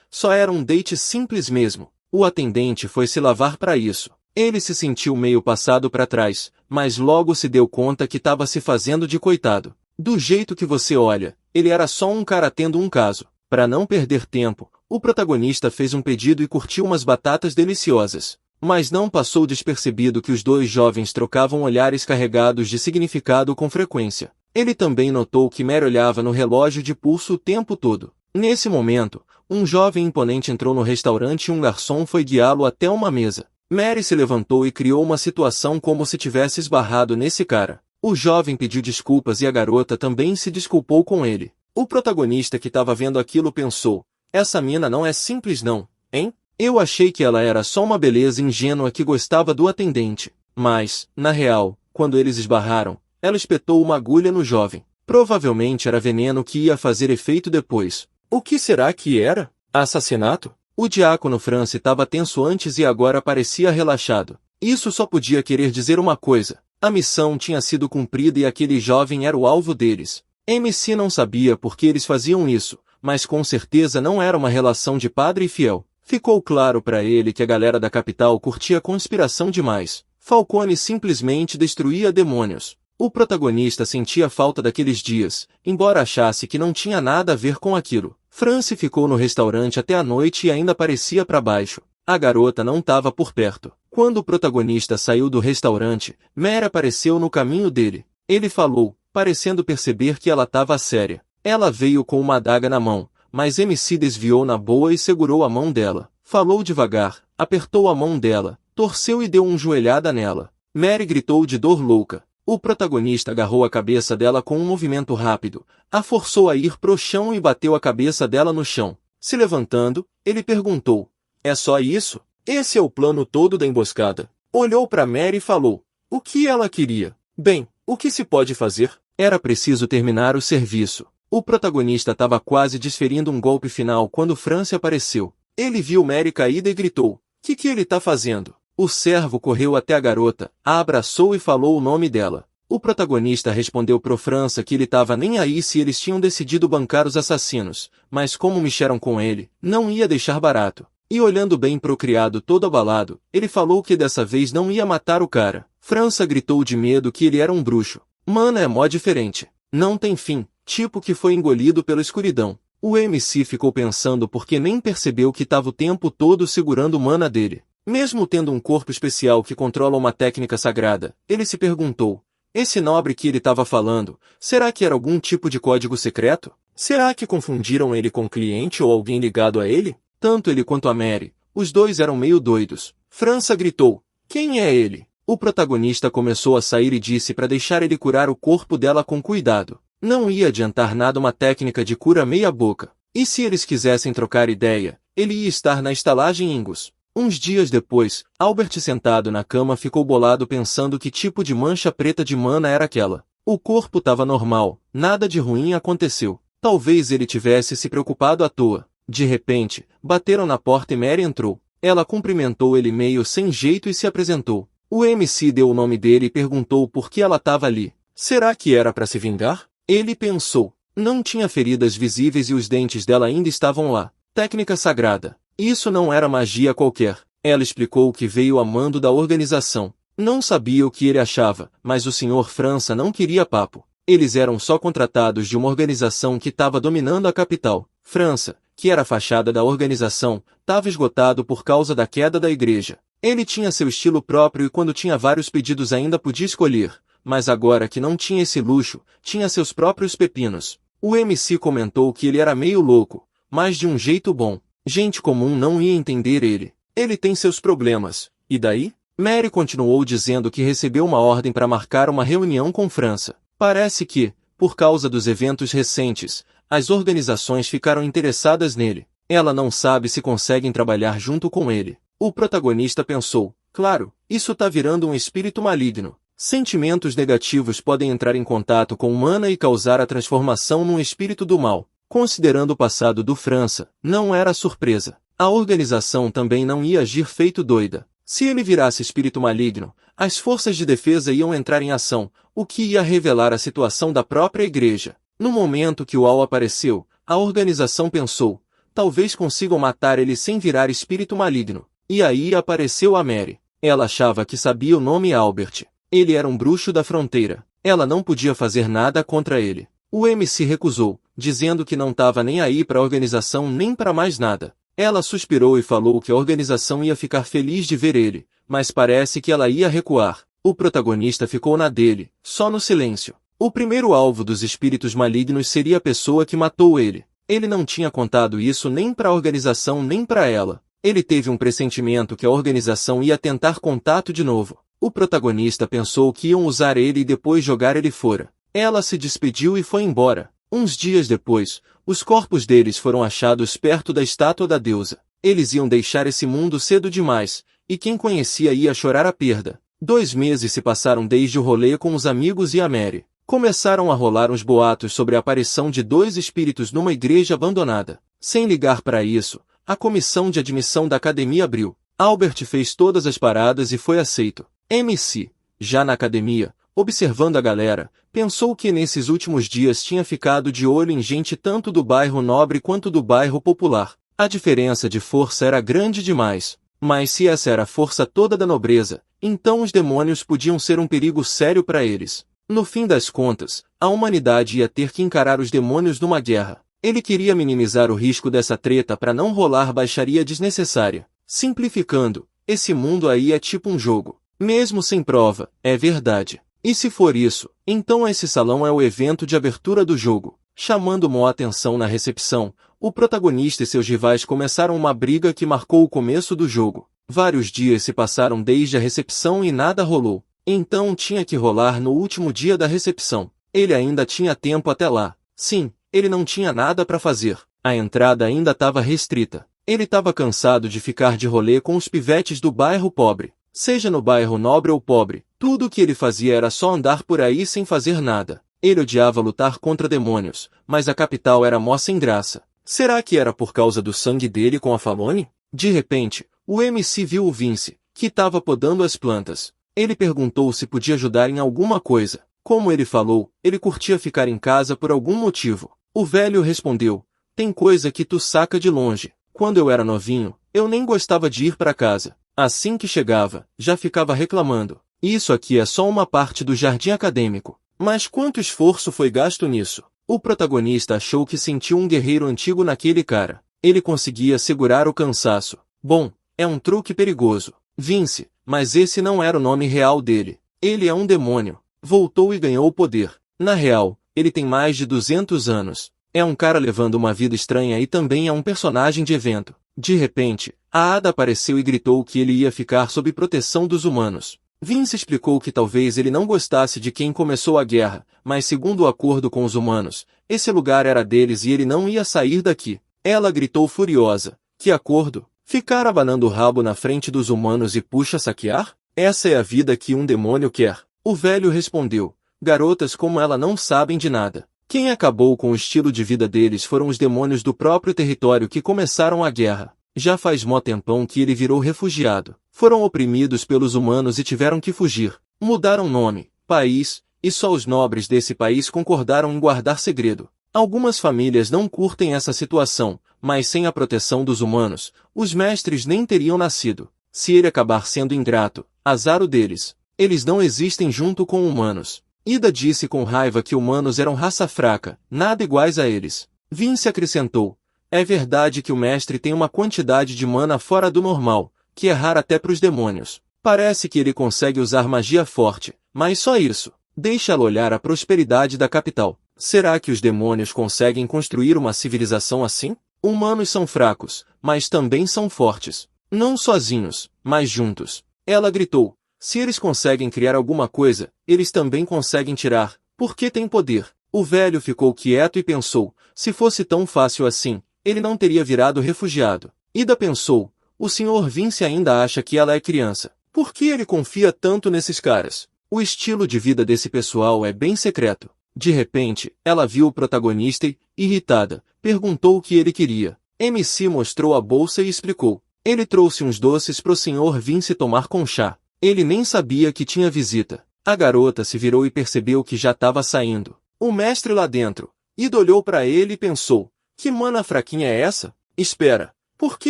só era um date simples mesmo. O atendente foi se lavar para isso. Ele se sentiu meio passado para trás, mas logo se deu conta que estava se fazendo de coitado. Do jeito que você olha, ele era só um cara tendo um caso. Para não perder tempo, o protagonista fez um pedido e curtiu umas batatas deliciosas. Mas não passou despercebido que os dois jovens trocavam olhares carregados de significado com frequência. Ele também notou que Mary olhava no relógio de pulso o tempo todo. Nesse momento, um jovem imponente entrou no restaurante e um garçom foi guiá-lo até uma mesa. Mary se levantou e criou uma situação como se tivesse esbarrado nesse cara. O jovem pediu desculpas e a garota também se desculpou com ele. O protagonista que estava vendo aquilo pensou: essa mina não é simples não, hein? Eu achei que ela era só uma beleza ingênua que gostava do atendente. Mas, na real, quando eles esbarraram, ela espetou uma agulha no jovem. Provavelmente era veneno que ia fazer efeito depois. O que será que era? Assassinato? O diácono Franci estava tenso antes e agora parecia relaxado. Isso só podia querer dizer uma coisa: a missão tinha sido cumprida e aquele jovem era o alvo deles. MC não sabia por que eles faziam isso, mas com certeza não era uma relação de padre e fiel. Ficou claro para ele que a galera da capital curtia conspiração demais. Falcone simplesmente destruía demônios. O protagonista sentia falta daqueles dias, embora achasse que não tinha nada a ver com aquilo. Franci ficou no restaurante até a noite e ainda parecia para baixo. A garota não estava por perto. Quando o protagonista saiu do restaurante, Mary apareceu no caminho dele. Ele falou, parecendo perceber que ela estava séria. Ela veio com uma adaga na mão, mas MC desviou na boa e segurou a mão dela. Falou devagar, apertou a mão dela, torceu e deu uma joelhada nela. Mary gritou de dor louca. O protagonista agarrou a cabeça dela com um movimento rápido, a forçou a ir pro chão e bateu a cabeça dela no chão. Se levantando, ele perguntou: "É só isso? Esse é o plano todo da emboscada?" Olhou para Mary e falou: "O que ela queria? Bem, o que se pode fazer?" Era preciso terminar o serviço. O protagonista estava quase desferindo um golpe final quando França apareceu. Ele viu Mary caída e gritou: Que ele tá fazendo?" O servo correu até a garota, a abraçou e falou o nome dela. O protagonista respondeu pro França que ele tava nem aí se eles tinham decidido bancar os assassinos, mas como mexeram com ele, não ia deixar barato. E olhando bem pro criado todo abalado, ele falou que dessa vez não ia matar o cara. França gritou de medo que ele era um bruxo. Mana é mó diferente. Não tem fim, tipo que foi engolido pela escuridão. O MC ficou pensando porque nem percebeu que tava o tempo todo segurando o mana dele. Mesmo tendo um corpo especial que controla uma técnica sagrada, ele se perguntou: esse nobre que ele estava falando, será que era algum tipo de código secreto? Será que confundiram ele com cliente ou alguém ligado a ele? Tanto ele quanto a Mary, os dois eram meio doidos. França gritou: quem é ele? O protagonista começou a sair e disse para deixar ele curar o corpo dela com cuidado. Não ia adiantar nada uma técnica de cura meia boca. E se eles quisessem trocar ideia, ele ia estar na estalagem Ingus. Uns dias depois, Albert sentado na cama ficou bolado pensando que tipo de mancha preta de mana era aquela. O corpo estava normal, nada de ruim aconteceu. Talvez ele tivesse se preocupado à toa. De repente, bateram na porta e Mary entrou. Ela cumprimentou ele meio sem jeito e se apresentou. O MC deu o nome dele e perguntou por que ela estava ali. Será que era para se vingar? Ele pensou. Não tinha feridas visíveis e os dentes dela ainda estavam lá. Técnica sagrada. Isso não era magia qualquer. Ela explicou que veio a mando da organização. Não sabia o que ele achava, mas o Sr. França não queria papo. Eles eram só contratados de uma organização que estava dominando a capital. França, que era a fachada da organização, estava esgotado por causa da queda da igreja. Ele tinha seu estilo próprio e quando tinha vários pedidos ainda podia escolher, mas agora que não tinha esse luxo, tinha seus próprios pepinos. O MC comentou que ele era meio louco, mas de um jeito bom. Gente comum não ia entender ele. Ele tem seus problemas. E daí? Mary continuou dizendo que recebeu uma ordem para marcar uma reunião com França. Parece que, por causa dos eventos recentes, as organizações ficaram interessadas nele. Ela não sabe se conseguem trabalhar junto com ele. O protagonista pensou: claro, isso tá virando um espírito maligno. Sentimentos negativos podem entrar em contato com Mana e causar a transformação num espírito do mal. Considerando o passado do França, não era surpresa. A organização também não ia agir feito doida. Se ele virasse espírito maligno, as forças de defesa iam entrar em ação, o que ia revelar a situação da própria igreja. No momento que o Al apareceu, a organização pensou: talvez consigam matar ele sem virar espírito maligno. E aí apareceu a Mary. Ela achava que sabia o nome Albert. Ele era um bruxo da fronteira. Ela não podia fazer nada contra ele. O MC recusou, dizendo que não estava nem aí para a organização nem para mais nada. Ela suspirou e falou que a organização ia ficar feliz de ver ele, mas parece que ela ia recuar. O protagonista ficou na dele, só no silêncio. O primeiro alvo dos espíritos malignos seria a pessoa que matou ele. Ele não tinha contado isso nem para a organização nem para ela. Ele teve um pressentimento que a organização ia tentar contato de novo. O protagonista pensou que iam usar ele e depois jogar ele fora. Ela se despediu e foi embora. Uns dias depois, os corpos deles foram achados perto da estátua da deusa. Eles iam deixar esse mundo cedo demais, e quem conhecia ia chorar a perda. 2 meses se passaram desde o rolê com os amigos e a Mary. Começaram a rolar uns boatos sobre a aparição de 2 espíritos numa igreja abandonada. Sem ligar para isso, a comissão de admissão da academia abriu. Albert fez todas as paradas e foi aceito. MC, já na academia, observando a galera, pensou que nesses últimos dias tinha ficado de olho em gente tanto do bairro nobre quanto do bairro popular. A diferença de força era grande demais. Mas se essa era a força toda da nobreza, então os demônios podiam ser um perigo sério para eles. No fim das contas, a humanidade ia ter que encarar os demônios numa guerra. Ele queria minimizar o risco dessa treta para não rolar baixaria desnecessária. Simplificando, esse mundo aí é tipo um jogo. Mesmo sem prova, é verdade. E se for isso, então esse salão é o evento de abertura do jogo. Chamando a atenção na recepção, o protagonista e seus rivais começaram uma briga que marcou o começo do jogo. Vários dias se passaram desde a recepção e nada rolou. Então tinha que rolar no último dia da recepção. Ele ainda tinha tempo até lá. Sim, ele não tinha nada para fazer. A entrada ainda estava restrita. Ele estava cansado de ficar de rolê com os pivetes do bairro pobre. Seja no bairro nobre ou pobre, tudo o que ele fazia era só andar por aí sem fazer nada. Ele odiava lutar contra demônios, mas a capital era mó sem graça. Será que era por causa do sangue dele com a Falcone? De repente, o MC viu o Vince, que estava podando as plantas. Ele perguntou se podia ajudar em alguma coisa. Como ele falou, ele curtia ficar em casa por algum motivo. O velho respondeu, tem coisa que tu saca de longe. Quando eu era novinho, eu nem gostava de ir para casa. Assim que chegava, já ficava reclamando. Isso aqui é só uma parte do jardim acadêmico. Mas quanto esforço foi gasto nisso? O protagonista achou que sentiu um guerreiro antigo naquele cara. Ele conseguia segurar o cansaço. Bom, é um truque perigoso. Vince, mas esse não era o nome real dele. Ele é um demônio. Voltou e ganhou poder. Na real, ele tem mais de 200 anos. É um cara levando uma vida estranha e também é um personagem de evento. De repente, a Hada apareceu e gritou que ele ia ficar sob proteção dos humanos. Vince explicou que talvez ele não gostasse de quem começou a guerra, mas segundo o acordo com os humanos, esse lugar era deles e ele não ia sair daqui. Ela gritou furiosa. Que acordo? Ficar abanando o rabo na frente dos humanos e puxa saquear? Essa é a vida que um demônio quer. O velho respondeu. Garotas como ela não sabem de nada. Quem acabou com o estilo de vida deles foram os demônios do próprio território que começaram a guerra. Já faz mó tempão que ele virou refugiado. Foram oprimidos pelos humanos e tiveram que fugir. Mudaram nome, país, e só os nobres desse país concordaram em guardar segredo. Algumas famílias não curtem essa situação, mas sem a proteção dos humanos, os mestres nem teriam nascido. Se ele acabar sendo ingrato, azar o deles. Eles não existem junto com humanos. Ida disse com raiva que humanos eram raça fraca, nada iguais a eles. Vince acrescentou. É verdade que o mestre tem uma quantidade de mana fora do normal, que é rara até para os demônios. Parece que ele consegue usar magia forte, mas só isso. Deixa-lo olhar a prosperidade da capital. Será que os demônios conseguem construir uma civilização assim? Humanos são fracos, mas também são fortes. Não sozinhos, mas juntos. Ela gritou. Se eles conseguem criar alguma coisa, eles também conseguem tirar, porque têm poder. O velho ficou quieto e pensou, se fosse tão fácil assim, ele não teria virado refugiado. Ida pensou, o Sr. Vince ainda acha que ela é criança. Por que ele confia tanto nesses caras? O estilo de vida desse pessoal é bem secreto. De repente, ela viu o protagonista e, irritada, perguntou o que ele queria. MC mostrou a bolsa e explicou. Ele trouxe uns doces pro Sr. Vince tomar com chá. Ele nem sabia que tinha visita. A garota se virou e percebeu que já estava saindo. O mestre lá dentro. Ida olhou para ele e pensou. Que mana fraquinha é essa? Espera. Por que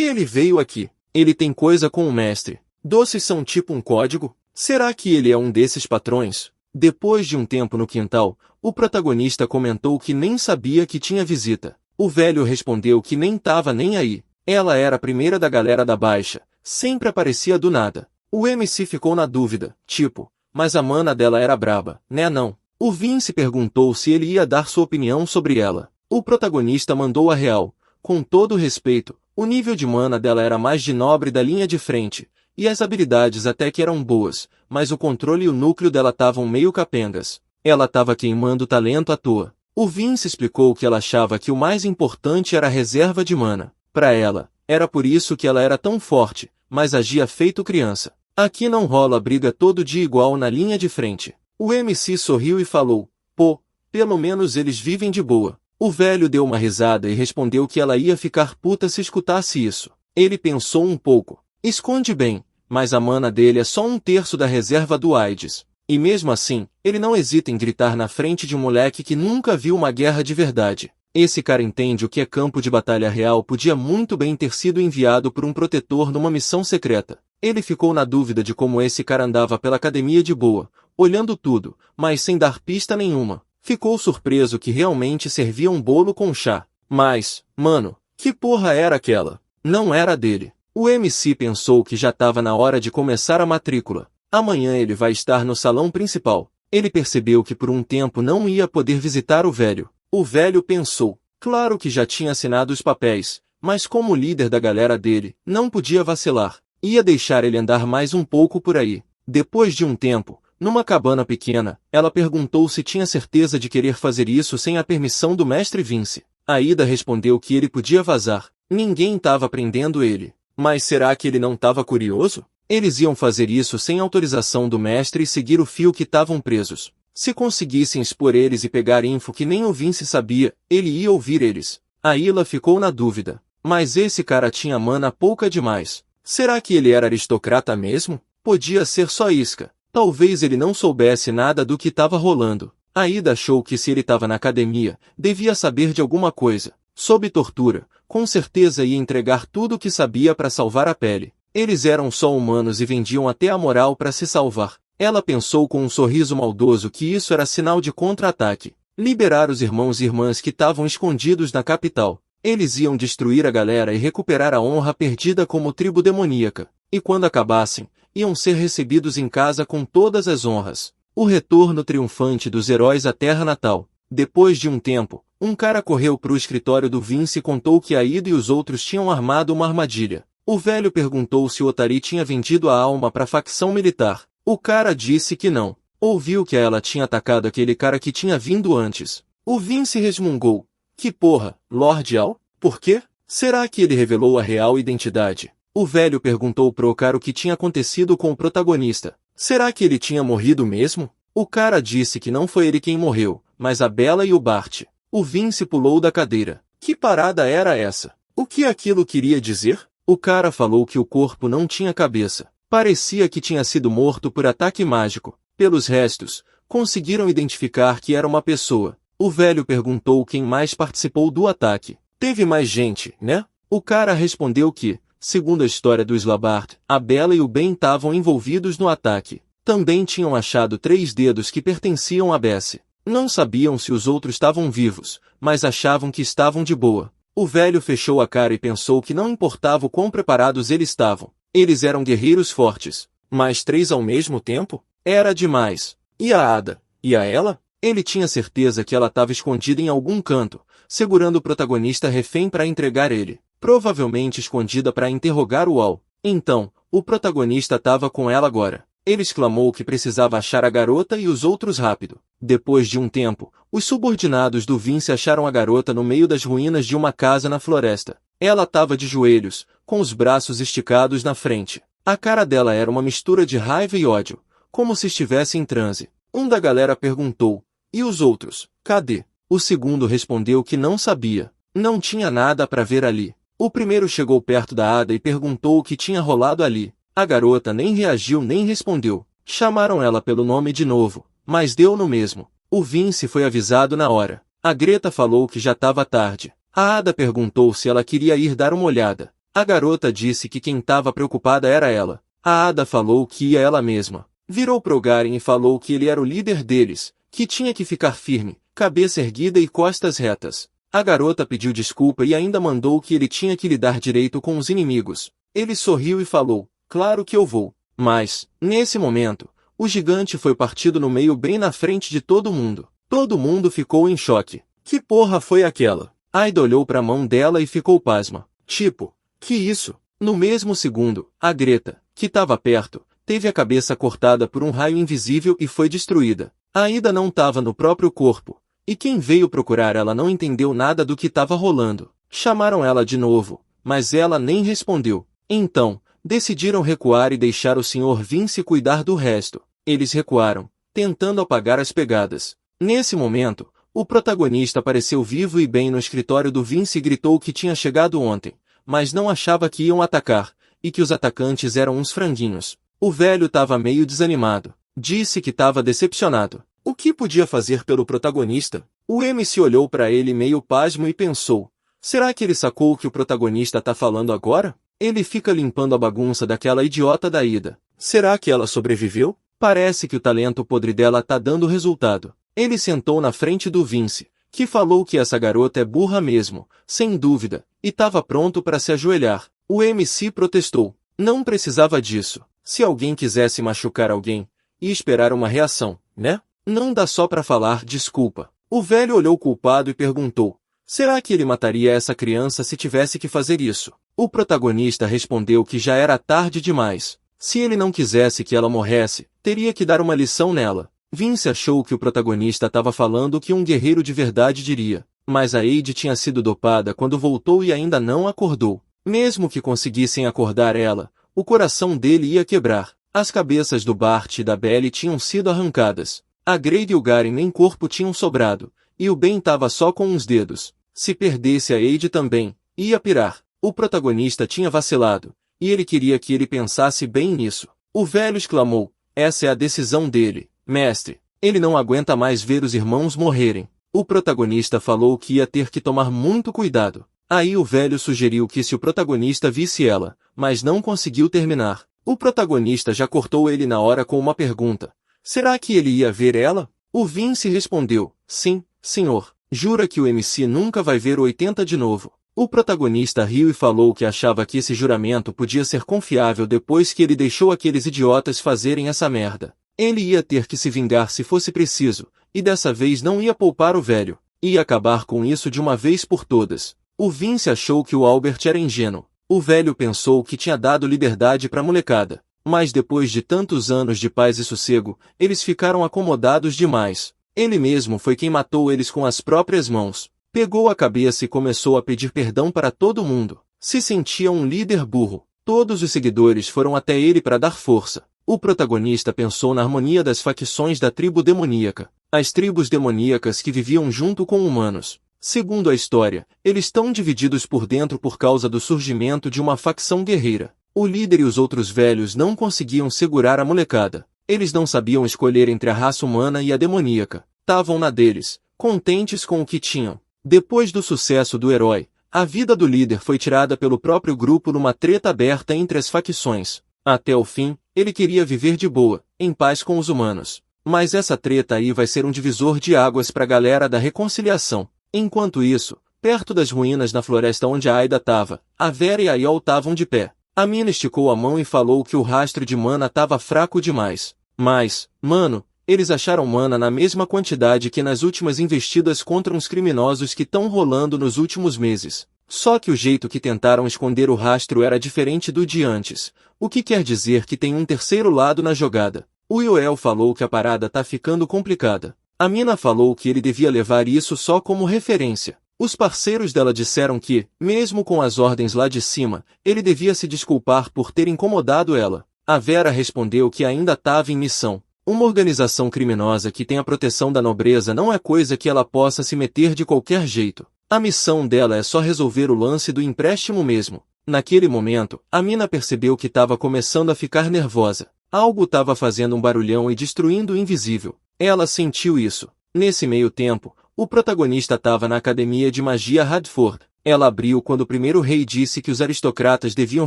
ele veio aqui? Ele tem coisa com o mestre. Doces são tipo um código? Será que ele é um desses patrões? Depois de um tempo no quintal, o protagonista comentou que nem sabia que tinha visita. O velho respondeu que nem tava nem aí. Ela era a primeira da galera da baixa. Sempre aparecia do nada. O MC ficou na dúvida, tipo, mas a mana dela era braba, né não? O Vince perguntou se ele ia dar sua opinião sobre ela. O protagonista mandou a real. Com todo respeito, o nível de mana dela era mais de nobre da linha de frente, e as habilidades até que eram boas, mas o controle e o núcleo dela estavam meio capengas. Ela estava queimando talento à toa. O Vince explicou que ela achava que o mais importante era a reserva de mana. Para ela, era por isso que ela era tão forte, mas agia feito criança. Aqui não rola briga todo dia igual na linha de frente. O MC sorriu e falou, pô, pelo menos eles vivem de boa. O velho deu uma risada e respondeu que ela ia ficar puta se escutasse isso. Ele pensou um pouco. Esconde bem, mas a mana dele é só 1/3 da reserva do AIDS. E mesmo assim, ele não hesita em gritar na frente de um moleque que nunca viu uma guerra de verdade. Esse cara entende o que é campo de batalha real podia muito bem ter sido enviado por um protetor numa missão secreta. Ele ficou na dúvida de como esse cara andava pela academia de boa, olhando tudo, mas sem dar pista nenhuma. Ficou surpreso que realmente servia um bolo com chá. Mas, mano, que porra era aquela? Não era dele. O MC pensou que já estava na hora de começar a matrícula. Amanhã ele vai estar no salão principal. Ele percebeu que por um tempo não ia poder visitar o velho. O velho pensou, claro que já tinha assinado os papéis, mas como líder da galera dele, não podia vacilar. Ia deixar ele andar mais um pouco por aí. Depois de um tempo, numa cabana pequena, ela perguntou se tinha certeza de querer fazer isso sem a permissão do mestre Vince. Aida respondeu que ele podia vazar. Ninguém estava prendendo ele. Mas será que ele não estava curioso? Eles iam fazer isso sem autorização do mestre e seguir o fio que estavam presos. Se conseguissem expor eles e pegar info que nem o Vince sabia, ele ia ouvir eles. Ayla ficou na dúvida. Mas esse cara tinha mana pouca demais. Será que ele era aristocrata mesmo? Podia ser só isca. Talvez ele não soubesse nada do que estava rolando. Aida achou que se ele estava na academia, devia saber de alguma coisa. Sob tortura, com certeza ia entregar tudo o que sabia para salvar a pele. Eles eram só humanos e vendiam até a moral para se salvar. Ela pensou com um sorriso maldoso que isso era sinal de contra-ataque. Liberar os irmãos e irmãs que estavam escondidos na capital. Eles iam destruir a galera e recuperar a honra perdida como tribo demoníaca. E quando acabassem, iam ser recebidos em casa com todas as honras. O retorno triunfante dos heróis à terra natal. Depois de um tempo, um cara correu para o escritório do Vince e contou que Aida e os outros tinham armado uma armadilha. O velho perguntou se o Otari tinha vendido a alma para a facção militar. O cara disse que não. Ouviu que ela tinha atacado aquele cara que tinha vindo antes. O Vince resmungou. Que porra, Lord Al? Por quê? Será que ele revelou a real identidade? O velho perguntou pro cara o que tinha acontecido com o protagonista. Será que ele tinha morrido mesmo? O cara disse que não foi ele quem morreu, mas a Bella e o Bart. O Vince pulou da cadeira. Que parada era essa? O que aquilo queria dizer? O cara falou que o corpo não tinha cabeça. Parecia que tinha sido morto por ataque mágico. Pelos restos, conseguiram identificar que era uma pessoa. O velho perguntou quem mais participou do ataque. Teve mais gente, né? O cara respondeu que, segundo a história do Slabart, a Bella e o Ben estavam envolvidos no ataque. Também tinham achado 3 dedos que pertenciam a Bessie. Não sabiam se os outros estavam vivos, mas achavam que estavam de boa. O velho fechou a cara e pensou que não importava o quão preparados eles estavam. Eles eram guerreiros fortes. Mas 3 ao mesmo tempo? Era demais. E a Ada? E a ela? Ele tinha certeza que ela estava escondida em algum canto, segurando o protagonista refém para entregar ele. Provavelmente escondida para interrogar o Al. Então, o protagonista estava com ela agora. Ele exclamou que precisava achar a garota e os outros rápido. Depois de um tempo, os subordinados do Vince acharam a garota no meio das ruínas de uma casa na floresta. Ela estava de joelhos, com os braços esticados na frente. A cara dela era uma mistura de raiva e ódio, como se estivesse em transe. Um da galera perguntou, e os outros, cadê? O segundo respondeu que não sabia. Não tinha nada para ver ali. O primeiro chegou perto da Ada e perguntou o que tinha rolado ali. A garota nem reagiu nem respondeu. Chamaram ela pelo nome de novo, mas deu no mesmo. O Vince foi avisado na hora. A Greta falou que já estava tarde. A Ada perguntou se ela queria ir dar uma olhada. A garota disse que quem estava preocupada era ela. A Ada falou que ia ela mesma. Virou pro Garen e falou que ele era o líder deles, que tinha que ficar firme, cabeça erguida e costas retas. A garota pediu desculpa e ainda mandou que ele tinha que lidar direito com os inimigos. Ele sorriu e falou, claro que eu vou. Mas, nesse momento, o gigante foi partido no meio bem na frente de todo mundo. Todo mundo ficou em choque. Que porra foi aquela? Aida olhou para a mão dela e ficou pasma. Tipo, que isso? No mesmo segundo, a Greta, que estava perto, teve a cabeça cortada por um raio invisível e foi destruída. Aida não estava no próprio corpo. E quem veio procurar ela não entendeu nada do que estava rolando. Chamaram ela de novo, mas ela nem respondeu. Então, decidiram recuar e deixar o Sr. Vince cuidar do resto. Eles recuaram, tentando apagar as pegadas. Nesse momento, o protagonista apareceu vivo e bem no escritório do Vince e gritou que tinha chegado ontem, mas não achava que iam atacar, e que os atacantes eram uns franguinhos. O velho estava meio desanimado. Disse que estava decepcionado. O que podia fazer pelo protagonista? O MC olhou para ele meio pasmo e pensou, será que ele sacou o que o protagonista tá falando agora? Ele fica limpando a bagunça daquela idiota da Ida. Será que ela sobreviveu? Parece que o talento podre dela tá dando resultado. Ele sentou na frente do Vince, que falou que essa garota é burra mesmo, sem dúvida, e estava pronto para se ajoelhar. O MC protestou. Não precisava disso. Se alguém quisesse machucar alguém, ia esperar uma reação, né? Não dá só para falar desculpa. O velho olhou culpado e perguntou, será que ele mataria essa criança se tivesse que fazer isso? O protagonista respondeu que já era tarde demais. Se ele não quisesse que ela morresse, teria que dar uma lição nela. Vince achou que o protagonista estava falando o que um guerreiro de verdade diria, mas a Aide tinha sido dopada quando voltou e ainda não acordou. Mesmo que conseguissem acordar ela, o coração dele ia quebrar. As cabeças do Bart e da Belly tinham sido arrancadas. A Grade e o Gary nem corpo tinham sobrado, e o Ben estava só com uns dedos. Se perdesse a Aide também, ia pirar. O protagonista tinha vacilado, e ele queria que ele pensasse bem nisso. O velho exclamou, essa é a decisão dele, mestre. Ele não aguenta mais ver os irmãos morrerem. O protagonista falou que ia ter que tomar muito cuidado. Aí o velho sugeriu que se o protagonista visse ela, mas não conseguiu terminar. O protagonista já cortou ele na hora com uma pergunta. Será que ele ia ver ela? O Vince respondeu, sim, senhor. Jura que o MC nunca vai ver o 80 de novo? O protagonista riu e falou que achava que esse juramento podia ser confiável depois que ele deixou aqueles idiotas fazerem essa merda. Ele ia ter que se vingar se fosse preciso, e dessa vez não ia poupar o velho. Ia acabar com isso de uma vez por todas. O Vince achou que o Albert era ingênuo. O velho pensou que tinha dado liberdade pra molecada. Mas depois de tantos anos de paz e sossego, eles ficaram acomodados demais. Ele mesmo foi quem matou eles com as próprias mãos. Pegou a cabeça e começou a pedir perdão para todo mundo. Se sentia um líder burro. Todos os seguidores foram até ele para dar força. O protagonista pensou na harmonia das facções da tribo demoníaca. As tribos demoníacas que viviam junto com humanos. Segundo a história, eles estão divididos por dentro por causa do surgimento de uma facção guerreira. O líder e os outros velhos não conseguiam segurar a molecada. Eles não sabiam escolher entre a raça humana e a demoníaca. Tavam na deles, contentes com o que tinham. Depois do sucesso do herói, a vida do líder foi tirada pelo próprio grupo numa treta aberta entre as facções. Até o fim, ele queria viver de boa, em paz com os humanos. Mas essa treta aí vai ser um divisor de águas pra galera da reconciliação. Enquanto isso, perto das ruínas na floresta onde a Aida tava, a Vera e a Yol estavam de pé. A mina esticou a mão e falou que o rastro de mana tava fraco demais. Mas, mano, eles acharam mana na mesma quantidade que nas últimas investidas contra uns criminosos que estão rolando nos últimos meses. Só que o jeito que tentaram esconder o rastro era diferente do de antes, o que quer dizer que tem um terceiro lado na jogada. O Yoel falou que a parada tá ficando complicada. A mina falou que ele devia levar isso só como referência. Os parceiros dela disseram que, mesmo com as ordens lá de cima, ele devia se desculpar por ter incomodado ela. A Vera respondeu que ainda estava em missão. Uma organização criminosa que tem a proteção da nobreza não é coisa que ela possa se meter de qualquer jeito. A missão dela é só resolver o lance do empréstimo mesmo. Naquele momento, a mina percebeu que estava começando a ficar nervosa. Algo estava fazendo um barulhão e destruindo o invisível. Ela sentiu isso. Nesse meio tempo, o protagonista estava na academia de magia Radford. Ela abriu quando o primeiro rei disse que os aristocratas deviam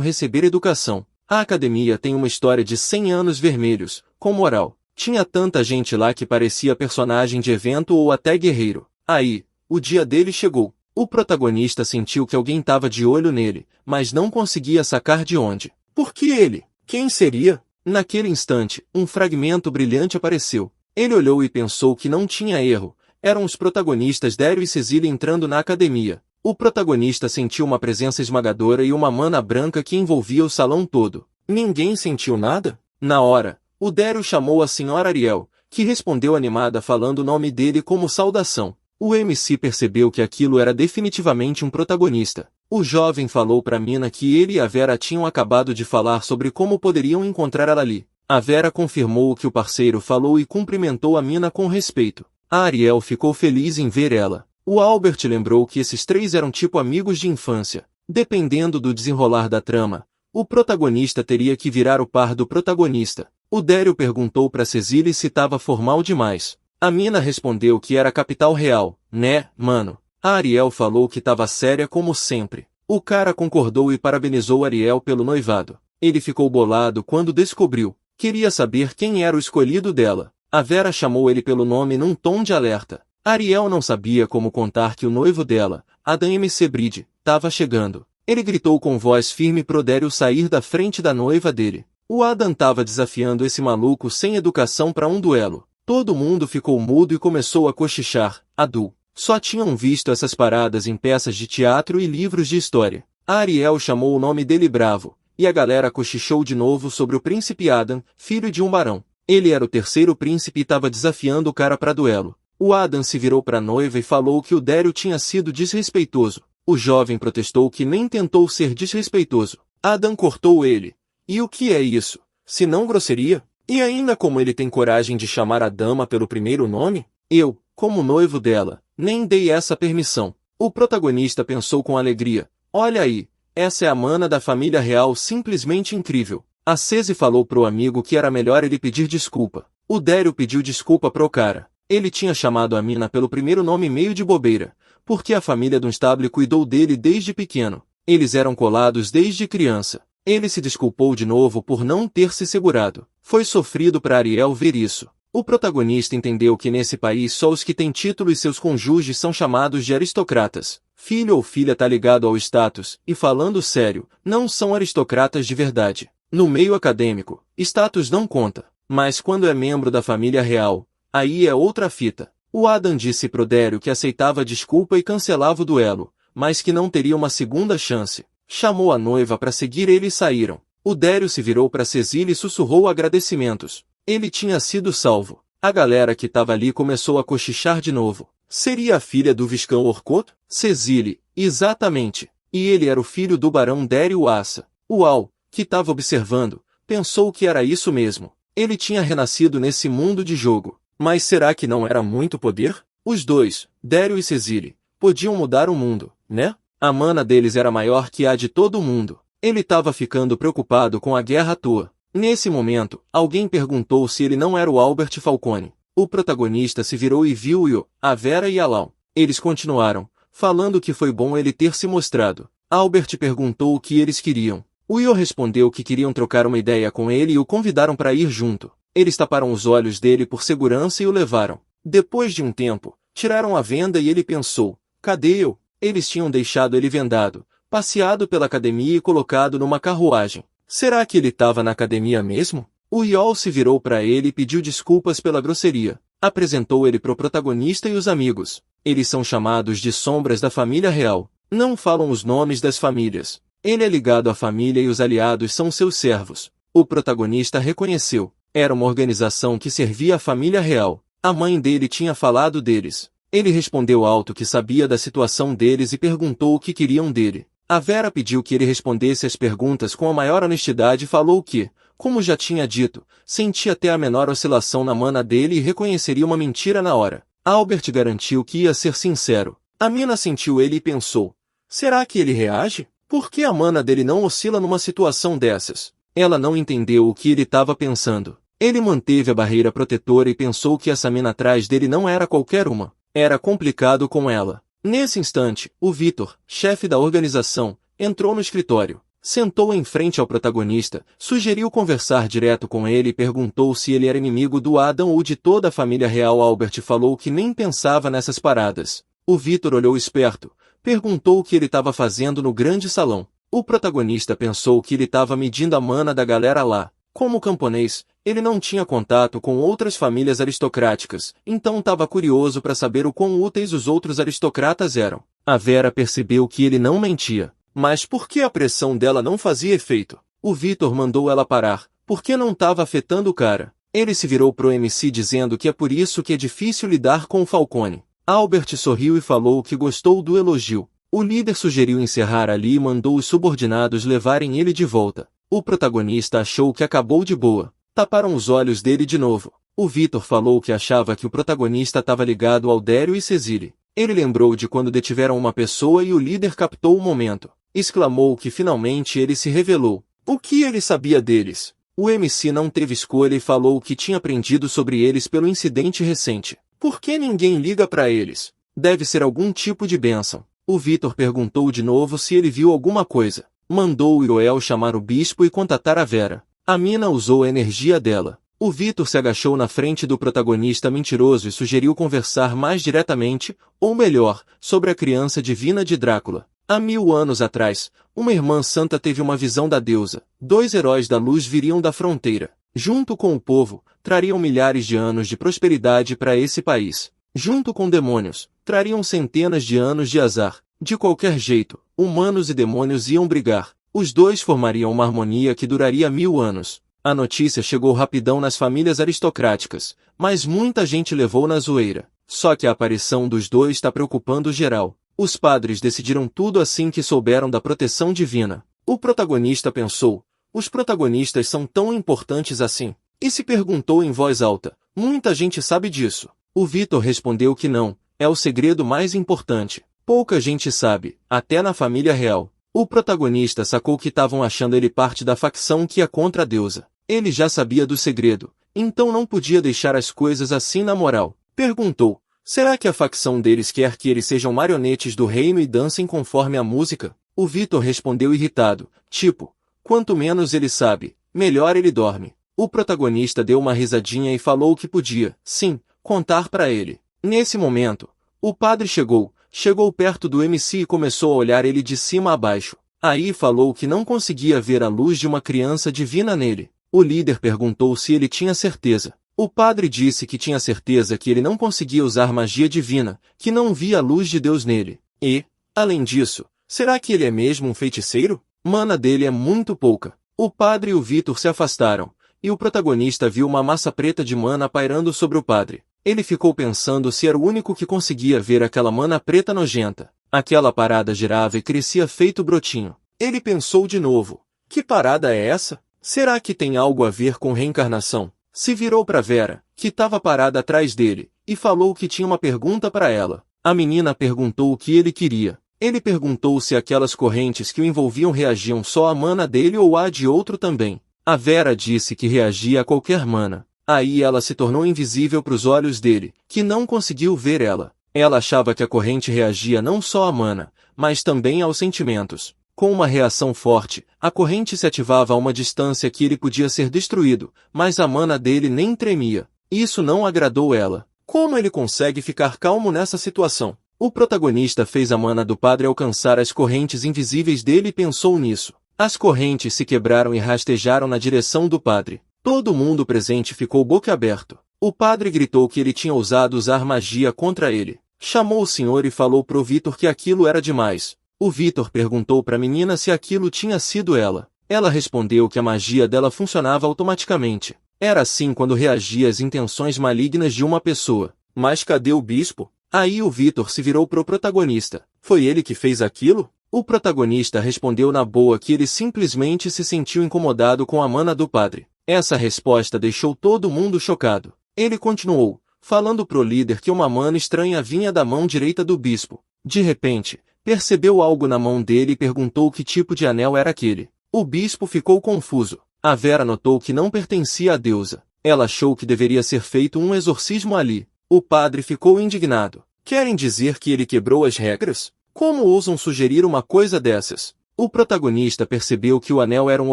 receber educação. A academia tem uma história de 100 anos vermelhos, com moral. Tinha tanta gente lá que parecia personagem de evento ou até guerreiro. Aí, o dia dele chegou. O protagonista sentiu que alguém estava de olho nele, mas não conseguia sacar de onde. Por que ele? Quem seria? Naquele instante, um fragmento brilhante apareceu. Ele olhou e pensou que não tinha erro. Eram os protagonistas Dario e Cecília entrando na academia. O protagonista sentiu uma presença esmagadora e uma mana branca que envolvia o salão todo. Ninguém sentiu nada? Na hora, o Dario chamou a senhora Ariel, que respondeu animada falando o nome dele como saudação. O MC percebeu que aquilo era definitivamente um protagonista. O jovem falou pra mina que ele e a Vera tinham acabado de falar sobre como poderiam encontrar ela ali. A Vera confirmou o que o parceiro falou e cumprimentou a mina com respeito. A Ariel ficou feliz em ver ela. O Albert lembrou que esses três eram tipo amigos de infância. Dependendo do desenrolar da trama, o protagonista teria que virar o par do protagonista. O Dario perguntou pra Cecília se estava formal demais. A mina respondeu que era capital real, né, mano? A Ariel falou que estava séria como sempre. O cara concordou e parabenizou Ariel pelo noivado. Ele ficou bolado quando descobriu. Queria saber quem era o escolhido dela. A Vera chamou ele pelo nome num tom de alerta. Ariel não sabia como contar que o noivo dela, Adam MC Bride, estava chegando. Ele gritou com voz firme pro Dario sair da frente da noiva dele. O Adam estava desafiando esse maluco sem educação para um duelo. Todo mundo ficou mudo e começou a cochichar. Adu. Só tinham visto essas paradas em peças de teatro e livros de história. A Ariel chamou o nome dele bravo, e a galera cochichou de novo sobre o príncipe Adam, filho de um barão. Ele era o terceiro príncipe e estava desafiando o cara para duelo. O Adam se virou para a noiva e falou que o Dério tinha sido desrespeitoso. O jovem protestou que nem tentou ser desrespeitoso. Adam cortou ele. E o que é isso? Se não grosseria? E ainda como ele tem coragem de chamar a dama pelo primeiro nome? Eu, como noivo dela, nem dei essa permissão. O protagonista pensou com alegria. Olha aí, essa é a mana da família real, simplesmente incrível. A Cesi falou pro amigo que era melhor ele pedir desculpa. O Dério pediu desculpa pro cara. Ele tinha chamado a mina pelo primeiro nome meio de bobeira, porque a família Dunstable cuidou dele desde pequeno. Eles eram colados desde criança. Ele se desculpou de novo por não ter se segurado. Foi sofrido para Ariel ver isso. O protagonista entendeu que nesse país só os que têm título e seus cônjuges são chamados de aristocratas. Filho ou filha tá ligado ao status, e falando sério, não são aristocratas de verdade. No meio acadêmico, status não conta. Mas quando é membro da família real, aí é outra fita. O Adam disse pro Dério que aceitava a desculpa e cancelava o duelo, mas que não teria uma segunda chance. Chamou a noiva para seguir ele e saíram. O Dério se virou para Cecília e sussurrou agradecimentos. Ele tinha sido salvo. A galera que estava ali começou a cochichar de novo. Seria a filha do Viscão Orcot? Cecília, exatamente. E ele era o filho do barão Dério Assa. Uau, que estava observando, pensou que era isso mesmo. Ele tinha renascido nesse mundo de jogo. Mas será que não era muito poder? Os dois, Dério e Cecília, podiam mudar o mundo, né? A mana deles era maior que a de todo mundo. Ele estava ficando preocupado com a guerra à toa. Nesse momento, alguém perguntou se ele não era o Albert Falcone. O protagonista se virou e viu-o, a Vera e a Lau. Eles continuaram, falando que foi bom ele ter se mostrado. Albert perguntou o que eles queriam. O Io respondeu que queriam trocar uma ideia com ele e o convidaram para ir junto. Eles taparam os olhos dele por segurança e o levaram. Depois de um tempo, tiraram a venda e ele pensou, cadê eu? Eles tinham deixado ele vendado, passeado pela academia e colocado numa carruagem. Será que ele estava na academia mesmo? O Iol se virou para ele e pediu desculpas pela grosseria. Apresentou ele pro protagonista e os amigos. Eles são chamados de sombras da família real. Não falam os nomes das famílias. Ele é ligado à família e os aliados são seus servos. O protagonista reconheceu. Era uma organização que servia à família real. A mãe dele tinha falado deles. Ele respondeu alto que sabia da situação deles e perguntou o que queriam dele. A Vera pediu que ele respondesse as perguntas com a maior honestidade e falou que, como já tinha dito, sentia até a menor oscilação na mana dele e reconheceria uma mentira na hora. Albert garantiu que ia ser sincero. A mina sentiu ele e pensou, será que ele reage? Por que a mana dele não oscila numa situação dessas? Ela não entendeu o que ele estava pensando. Ele manteve a barreira protetora e pensou que essa mina atrás dele não era qualquer uma. Era complicado com ela. Nesse instante, o Vitor, chefe da organização, entrou no escritório. Sentou em frente ao protagonista, sugeriu conversar direto com ele e perguntou se ele era inimigo do Adam ou de toda a família real. Albert falou que nem pensava nessas paradas. O Vitor olhou esperto, perguntou o que ele estava fazendo no grande salão. O protagonista pensou que ele estava medindo a mana da galera lá. Como camponês, ele não tinha contato com outras famílias aristocráticas, então estava curioso para saber o quão úteis os outros aristocratas eram. A Vera percebeu que ele não mentia. Mas por que a pressão dela não fazia efeito? O Vitor mandou ela parar, porque não estava afetando o cara. Ele se virou pro MC dizendo que é por isso que é difícil lidar com o Falcone. Albert sorriu e falou que gostou do elogio. O líder sugeriu encerrar ali e mandou os subordinados levarem ele de volta. O protagonista achou que acabou de boa. Taparam os olhos dele de novo. O Vitor falou que achava que o protagonista estava ligado ao Dério e Cecília. Ele lembrou de quando detiveram uma pessoa e o líder captou o momento. Exclamou que finalmente ele se revelou. O que ele sabia deles? O MC não teve escolha e falou que tinha aprendido sobre eles pelo incidente recente. Por que ninguém liga para eles? Deve ser algum tipo de bênção. O Vitor perguntou de novo se ele viu alguma coisa. Mandou o Iroel chamar o bispo e contatar a Vera. A mina usou a energia dela. O Vitor se agachou na frente do protagonista mentiroso e sugeriu conversar mais diretamente, ou melhor, sobre a criança divina de Drácula. Há 1000 anos atrás, uma irmã santa teve uma visão da deusa. 2 heróis da luz viriam da fronteira. Junto com o povo, trariam milhares de anos de prosperidade para esse país. Junto com demônios, trariam centenas de anos de azar. De qualquer jeito, humanos e demônios iam brigar. Os dois formariam uma harmonia que duraria 1000 anos. A notícia chegou rapidão nas famílias aristocráticas, mas muita gente levou na zoeira. Só que a aparição dos dois está preocupando geral. Os padres decidiram tudo assim que souberam da proteção divina. O protagonista pensou, os protagonistas são tão importantes assim? E se perguntou em voz alta, muita gente sabe disso. O Vitor respondeu que não, é o segredo mais importante. Pouca gente sabe, até na família real. O protagonista sacou que estavam achando ele parte da facção que ia contra a deusa. Ele já sabia do segredo, então não podia deixar as coisas assim na moral. Perguntou, será que a facção deles quer que eles sejam marionetes do reino e dancem conforme a música? O Vitor respondeu irritado, tipo, quanto menos ele sabe, melhor ele dorme. O protagonista deu uma risadinha e falou que podia, sim, contar para ele. Nesse momento, o padre chegou perto do MC e começou a olhar ele de cima a baixo. Aí falou que não conseguia ver a luz de uma criança divina nele. O líder perguntou se ele tinha certeza. O padre disse que tinha certeza que ele não conseguia usar magia divina, que não via a luz de Deus nele. E, além disso, será que ele é mesmo um feiticeiro? Mana dele é muito pouca. O padre e o Vitor se afastaram, e o protagonista viu uma massa preta de mana pairando sobre o padre. Ele ficou pensando se era o único que conseguia ver aquela mana preta nojenta. Aquela parada girava e crescia feito brotinho. Ele pensou de novo. Que parada é essa? Será que tem algo a ver com reencarnação? Se virou para Vera, que estava parada atrás dele, e falou que tinha uma pergunta para ela. A menina perguntou o que ele queria. Ele perguntou se aquelas correntes que o envolviam reagiam só à mana dele ou à de outro também. A Vera disse que reagia a qualquer mana. Aí ela se tornou invisível para os olhos dele, que não conseguiu ver ela. Ela achava que a corrente reagia não só à mana, mas também aos sentimentos. Com uma reação forte, a corrente se ativava a uma distância que ele podia ser destruído, mas a mana dele nem tremia. Isso não agradou ela. Como ele consegue ficar calmo nessa situação? O protagonista fez a mana do padre alcançar as correntes invisíveis dele e pensou nisso. As correntes se quebraram e rastejaram na direção do padre. Todo mundo presente ficou boquiaberto. O padre gritou que ele tinha ousado usar magia contra ele. Chamou o senhor e falou pro Vitor que aquilo era demais. O Vitor perguntou para a menina se aquilo tinha sido ela. Ela respondeu que a magia dela funcionava automaticamente. Era assim quando reagia às intenções malignas de uma pessoa. Mas cadê o bispo? Aí o Vitor se virou pro protagonista. Foi ele que fez aquilo? O protagonista respondeu na boa que ele simplesmente se sentiu incomodado com a mana do padre. Essa resposta deixou todo mundo chocado. Ele continuou, falando pro líder que uma mana estranha vinha da mão direita do bispo. De repente, percebeu algo na mão dele e perguntou que tipo de anel era aquele. O bispo ficou confuso. A Vera notou que não pertencia à deusa. Ela achou que deveria ser feito um exorcismo ali. O padre ficou indignado. Querem dizer que ele quebrou as regras? Como ousam sugerir uma coisa dessas? O protagonista percebeu que o anel era um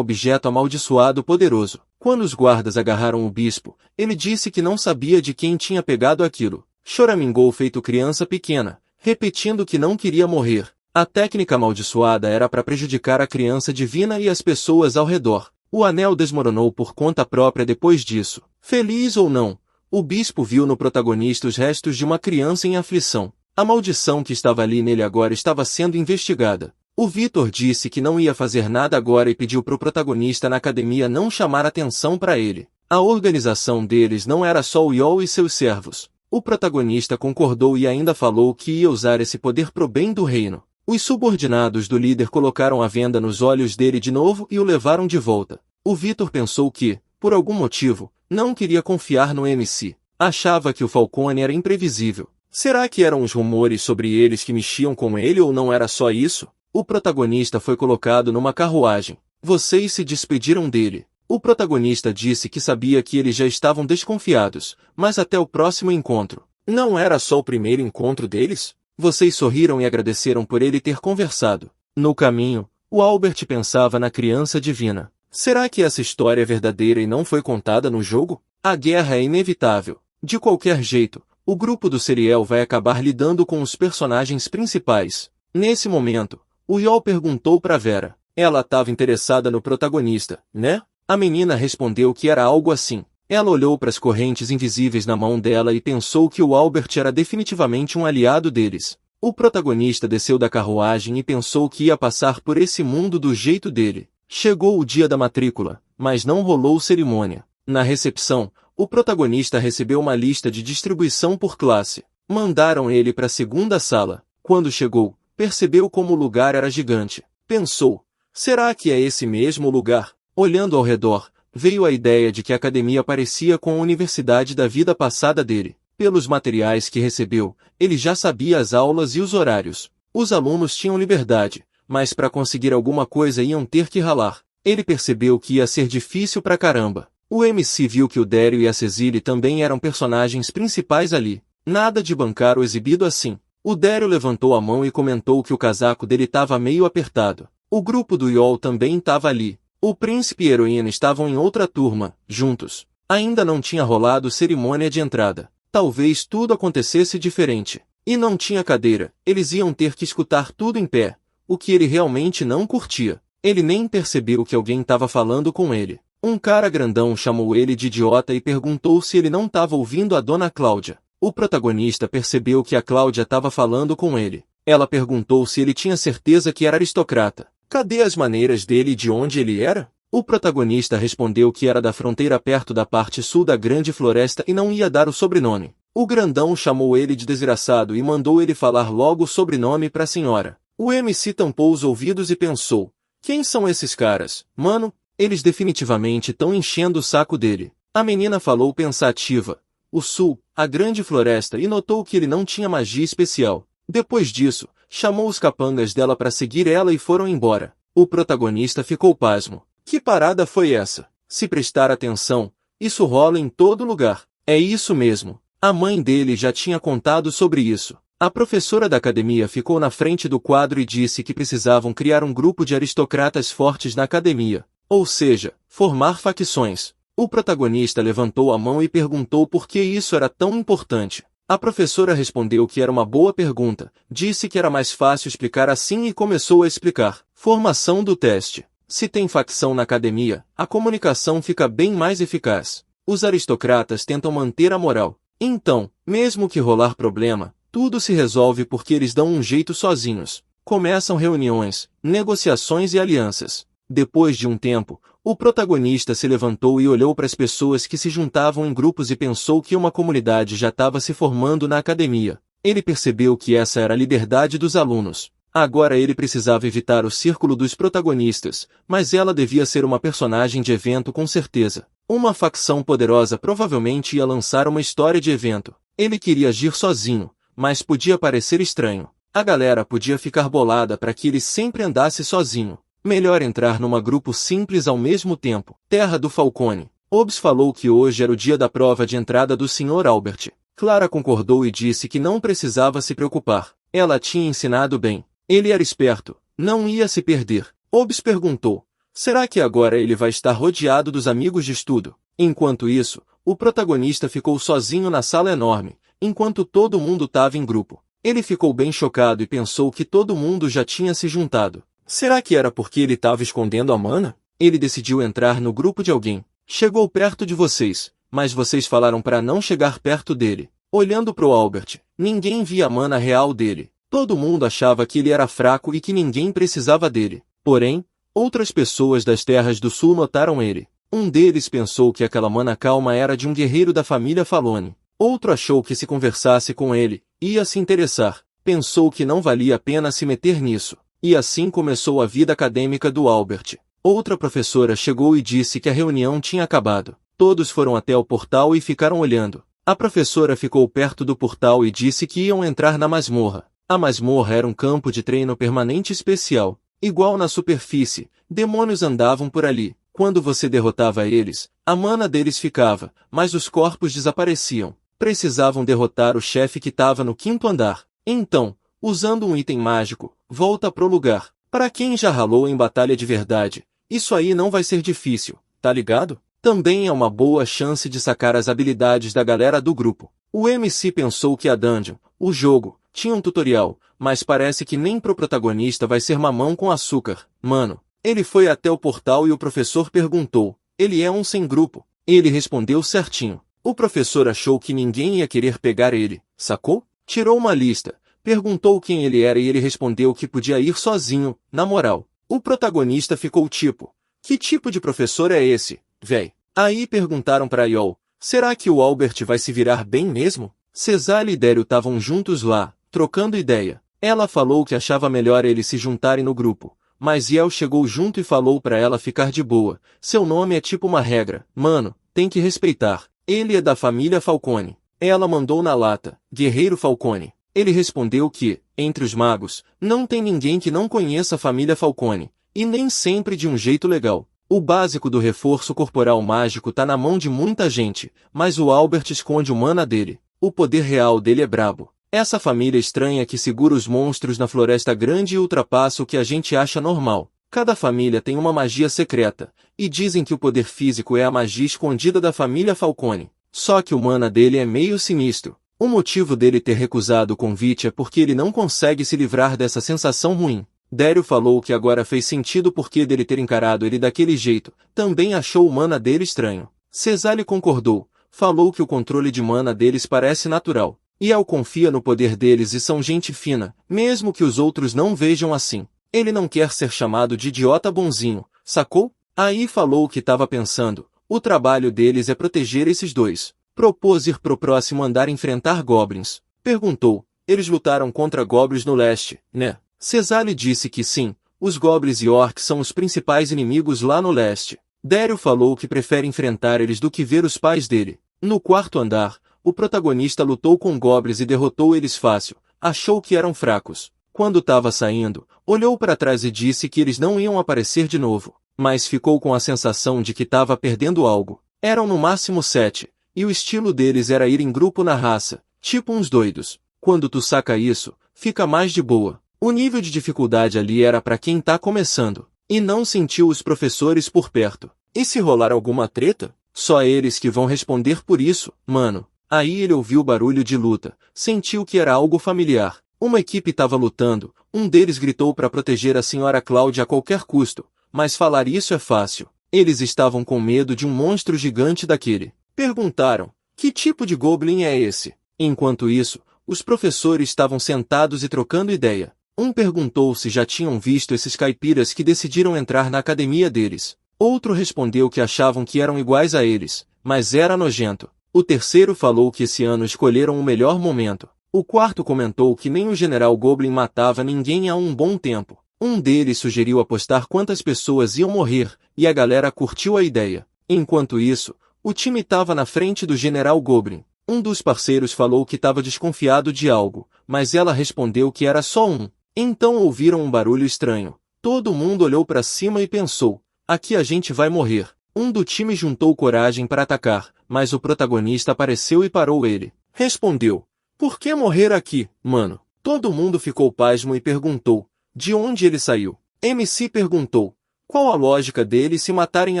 objeto amaldiçoado poderoso. Quando os guardas agarraram o bispo, ele disse que não sabia de quem tinha pegado aquilo. Choramingou feito criança pequena, repetindo que não queria morrer. A técnica amaldiçoada era para prejudicar a criança divina e as pessoas ao redor. O anel desmoronou por conta própria depois disso. Feliz ou não, o bispo viu no protagonista os restos de uma criança em aflição. A maldição que estava ali nele agora estava sendo investigada. O Vitor disse que não ia fazer nada agora e pediu pro protagonista na academia não chamar atenção para ele. A organização deles não era só o Yol e seus servos. O protagonista concordou e ainda falou que ia usar esse poder pro bem do reino. Os subordinados do líder colocaram a venda nos olhos dele de novo e o levaram de volta. O Vitor pensou que, por algum motivo, não queria confiar no MC. Achava que o Falcone era imprevisível. Será que eram os rumores sobre eles que mexiam com ele ou não era só isso? O protagonista foi colocado numa carruagem. Vocês se despediram dele. O protagonista disse que sabia que eles já estavam desconfiados, mas até o próximo encontro. Não era só o primeiro encontro deles? Vocês sorriram e agradeceram por ele ter conversado. No caminho, o Albert pensava na criança divina. Será que essa história é verdadeira e não foi contada no jogo? A guerra é inevitável. De qualquer jeito, o grupo do Seriel vai acabar lidando com os personagens principais. Nesse momento, o Yol perguntou para Vera. Ela estava interessada no protagonista, né? A menina respondeu que era algo assim. Ela olhou para as correntes invisíveis na mão dela e pensou que o Albert era definitivamente um aliado deles. O protagonista desceu da carruagem e pensou que ia passar por esse mundo do jeito dele. Chegou o dia da matrícula, mas não rolou cerimônia. Na recepção, o protagonista recebeu uma lista de distribuição por classe. Mandaram ele para a segunda sala. Quando chegou, percebeu como o lugar era gigante. Pensou, será que é esse mesmo lugar? Olhando ao redor, veio a ideia de que a academia parecia com a universidade da vida passada dele. Pelos materiais que recebeu, ele já sabia as aulas e os horários. Os alunos tinham liberdade, mas para conseguir alguma coisa iam ter que ralar. Ele percebeu que ia ser difícil pra caramba. O MC viu que o Dério e a Cecília também eram personagens principais ali. Nada de bancar o exibido assim. O Dério levantou a mão e comentou que o casaco dele estava meio apertado. O grupo do IOL também estava ali. O príncipe e a heroína estavam em outra turma, juntos. Ainda não tinha rolado cerimônia de entrada. Talvez tudo acontecesse diferente. E não tinha cadeira, eles iam ter que escutar tudo em pé, o que ele realmente não curtia. Ele nem percebeu que alguém estava falando com ele. Um cara grandão chamou ele de idiota e perguntou se ele não estava ouvindo a dona Cláudia. O protagonista percebeu que a Cláudia estava falando com ele. Ela perguntou se ele tinha certeza que era aristocrata. Cadê as maneiras dele e de onde ele era? O protagonista respondeu que era da fronteira perto da parte sul da grande floresta e não ia dar o sobrenome. O grandão chamou ele de desgraçado e mandou ele falar logo o sobrenome para a senhora. O MC tampou os ouvidos e pensou, quem são esses caras? Mano, eles definitivamente estão enchendo o saco dele. A menina falou pensativa. O sul, a grande floresta, e notou que ele não tinha magia especial. Depois disso, chamou os capangas dela para seguir ela e foram embora. O protagonista ficou pasmo. Que parada foi essa? Se prestar atenção, isso rola em todo lugar. É isso mesmo. A mãe dele já tinha contado sobre isso. A professora da academia ficou na frente do quadro e disse que precisavam criar um grupo de aristocratas fortes na academia. Ou seja, formar facções. O protagonista levantou a mão e perguntou por que isso era tão importante. A professora respondeu que era uma boa pergunta, disse que era mais fácil explicar assim e começou a explicar. Formação do teste. Se tem facção na academia, a comunicação fica bem mais eficaz. Os aristocratas tentam manter a moral. Então, mesmo que rolar problema, tudo se resolve porque eles dão um jeito sozinhos. Começam reuniões, negociações e alianças. Depois de um tempo, o protagonista se levantou e olhou para as pessoas que se juntavam em grupos e pensou que uma comunidade já estava se formando na academia. Ele percebeu que essa era a liberdade dos alunos. Agora ele precisava evitar o círculo dos protagonistas, mas ela devia ser uma personagem de evento com certeza. Uma facção poderosa provavelmente ia lançar uma história de evento. Ele queria agir sozinho, mas podia parecer estranho. A galera podia ficar bolada para que ele sempre andasse sozinho. Melhor entrar numa grupo simples ao mesmo tempo. Terra do Falcone. Hobbes falou que hoje era o dia da prova de entrada do Sr. Albert. Clara concordou e disse que não precisava se preocupar. Ela tinha ensinado bem. Ele era esperto, não ia se perder. Hobbes perguntou, será que agora ele vai estar rodeado dos amigos de estudo? Enquanto isso, o protagonista ficou sozinho na sala enorme, enquanto todo mundo estava em grupo. Ele ficou bem chocado e pensou que todo mundo já tinha se juntado. Será que era porque ele estava escondendo a mana? Ele decidiu entrar no grupo de alguém. Chegou perto de vocês, mas vocês falaram para não chegar perto dele. Olhando pro Albert, ninguém via a mana real dele. Todo mundo achava que ele era fraco e que ninguém precisava dele. Porém, outras pessoas das terras do sul notaram ele. Um deles pensou que aquela mana calma era de um guerreiro da família Falone. Outro achou que se conversasse com ele, ia se interessar. Pensou que não valia a pena se meter nisso. E assim começou a vida acadêmica do Albert. Outra professora chegou e disse que a reunião tinha acabado. Todos foram até o portal e ficaram olhando. A professora ficou perto do portal e disse que iam entrar na masmorra. A masmorra era um campo de treino permanente especial. Igual na superfície, demônios andavam por ali. Quando você derrotava eles, a mana deles ficava, mas os corpos desapareciam. Precisavam derrotar o chefe que estava no 5º andar. Então, usando um item mágico, volta pro lugar. Para quem já ralou em batalha de verdade, isso aí não vai ser difícil, tá ligado? Também é uma boa chance de sacar as habilidades da galera do grupo. O MC pensou que a dungeon, o jogo, tinha um tutorial, mas parece que nem pro protagonista vai ser mamão com açúcar. Mano, ele foi até o portal e o professor perguntou, ele é um sem grupo? Ele respondeu certinho. O professor achou que ninguém ia querer pegar ele, sacou? Tirou uma lista, Perguntou quem ele era e ele respondeu que podia ir sozinho, na moral. O protagonista ficou tipo, que tipo de professor é esse, véi? Aí perguntaram pra Yol, será que o Albert vai se virar bem mesmo? Cesale e Dério estavam juntos lá, trocando ideia. Ela falou que achava melhor eles se juntarem no grupo, mas Yel chegou junto e falou pra ela ficar de boa. Seu nome é tipo uma regra, mano, tem que respeitar. Ele é da família Falcone. Ela mandou na lata, Guerreiro Falcone. Ele respondeu que, entre os magos, não tem ninguém que não conheça a família Falcone, e nem sempre de um jeito legal. O básico do reforço corporal mágico tá na mão de muita gente, mas o Albert esconde o mana dele. O poder real dele é brabo. Essa família estranha que segura os monstros na Floresta Grande e ultrapassa o que a gente acha normal. Cada família tem uma magia secreta, e dizem que o poder físico é a magia escondida da família Falcone. Só que o mana dele é meio sinistro. O motivo dele ter recusado o convite é porque ele não consegue se livrar dessa sensação ruim. Dério falou que agora fez sentido porque dele ter encarado ele daquele jeito. Também achou o mana dele estranho. Cesale concordou. Falou que o controle de mana deles parece natural. E Yel confia no poder deles e são gente fina, mesmo que os outros não vejam assim. Ele não quer ser chamado de idiota bonzinho, sacou? Aí falou que estava pensando. O trabalho deles é proteger esses dois. Propôs ir pro próximo andar enfrentar goblins. Perguntou, eles lutaram contra goblins no leste, né? Cesale disse que sim, os goblins e orcs são os principais inimigos lá no leste. Dério falou que prefere enfrentar eles do que ver os pais dele. No quarto andar, o protagonista lutou com goblins e derrotou eles fácil. Achou que eram fracos. Quando estava saindo, olhou para trás e disse que eles não iam aparecer de novo. Mas ficou com a sensação de que estava perdendo algo. Eram no máximo 7. E o estilo deles era ir em grupo na raça, tipo uns doidos. Quando tu saca isso, fica mais de boa. O nível de dificuldade ali era para quem tá começando. E não sentiu os professores por perto. E se rolar alguma treta? Só eles que vão responder por isso, mano. Aí ele ouviu barulho de luta. Sentiu que era algo familiar. Uma equipe estava lutando. Um deles gritou para proteger a senhora Cláudia a qualquer custo. Mas falar isso é fácil. Eles estavam com medo de um monstro gigante daquele. Perguntaram, que tipo de goblin é esse? Enquanto isso, os professores estavam sentados e trocando ideia. Um perguntou se já tinham visto esses caipiras que decidiram entrar na academia deles. Outro respondeu que achavam que eram iguais a eles, mas era nojento. O terceiro falou que esse ano escolheram o melhor momento. O quarto comentou que nem o general Goblin matava ninguém há um bom tempo. Um deles sugeriu apostar quantas pessoas iam morrer, e a galera curtiu a ideia. Enquanto isso, o time estava na frente do General Goblin. Um dos parceiros falou que estava desconfiado de algo, mas ela respondeu que era só um. Então ouviram um barulho estranho. Todo mundo olhou para cima e pensou, aqui a gente vai morrer. Um do time juntou coragem para atacar, mas o protagonista apareceu e parou ele. Respondeu, por que morrer aqui, mano? Todo mundo ficou pasmo e perguntou, de onde ele saiu? MC perguntou, qual a lógica deles se matarem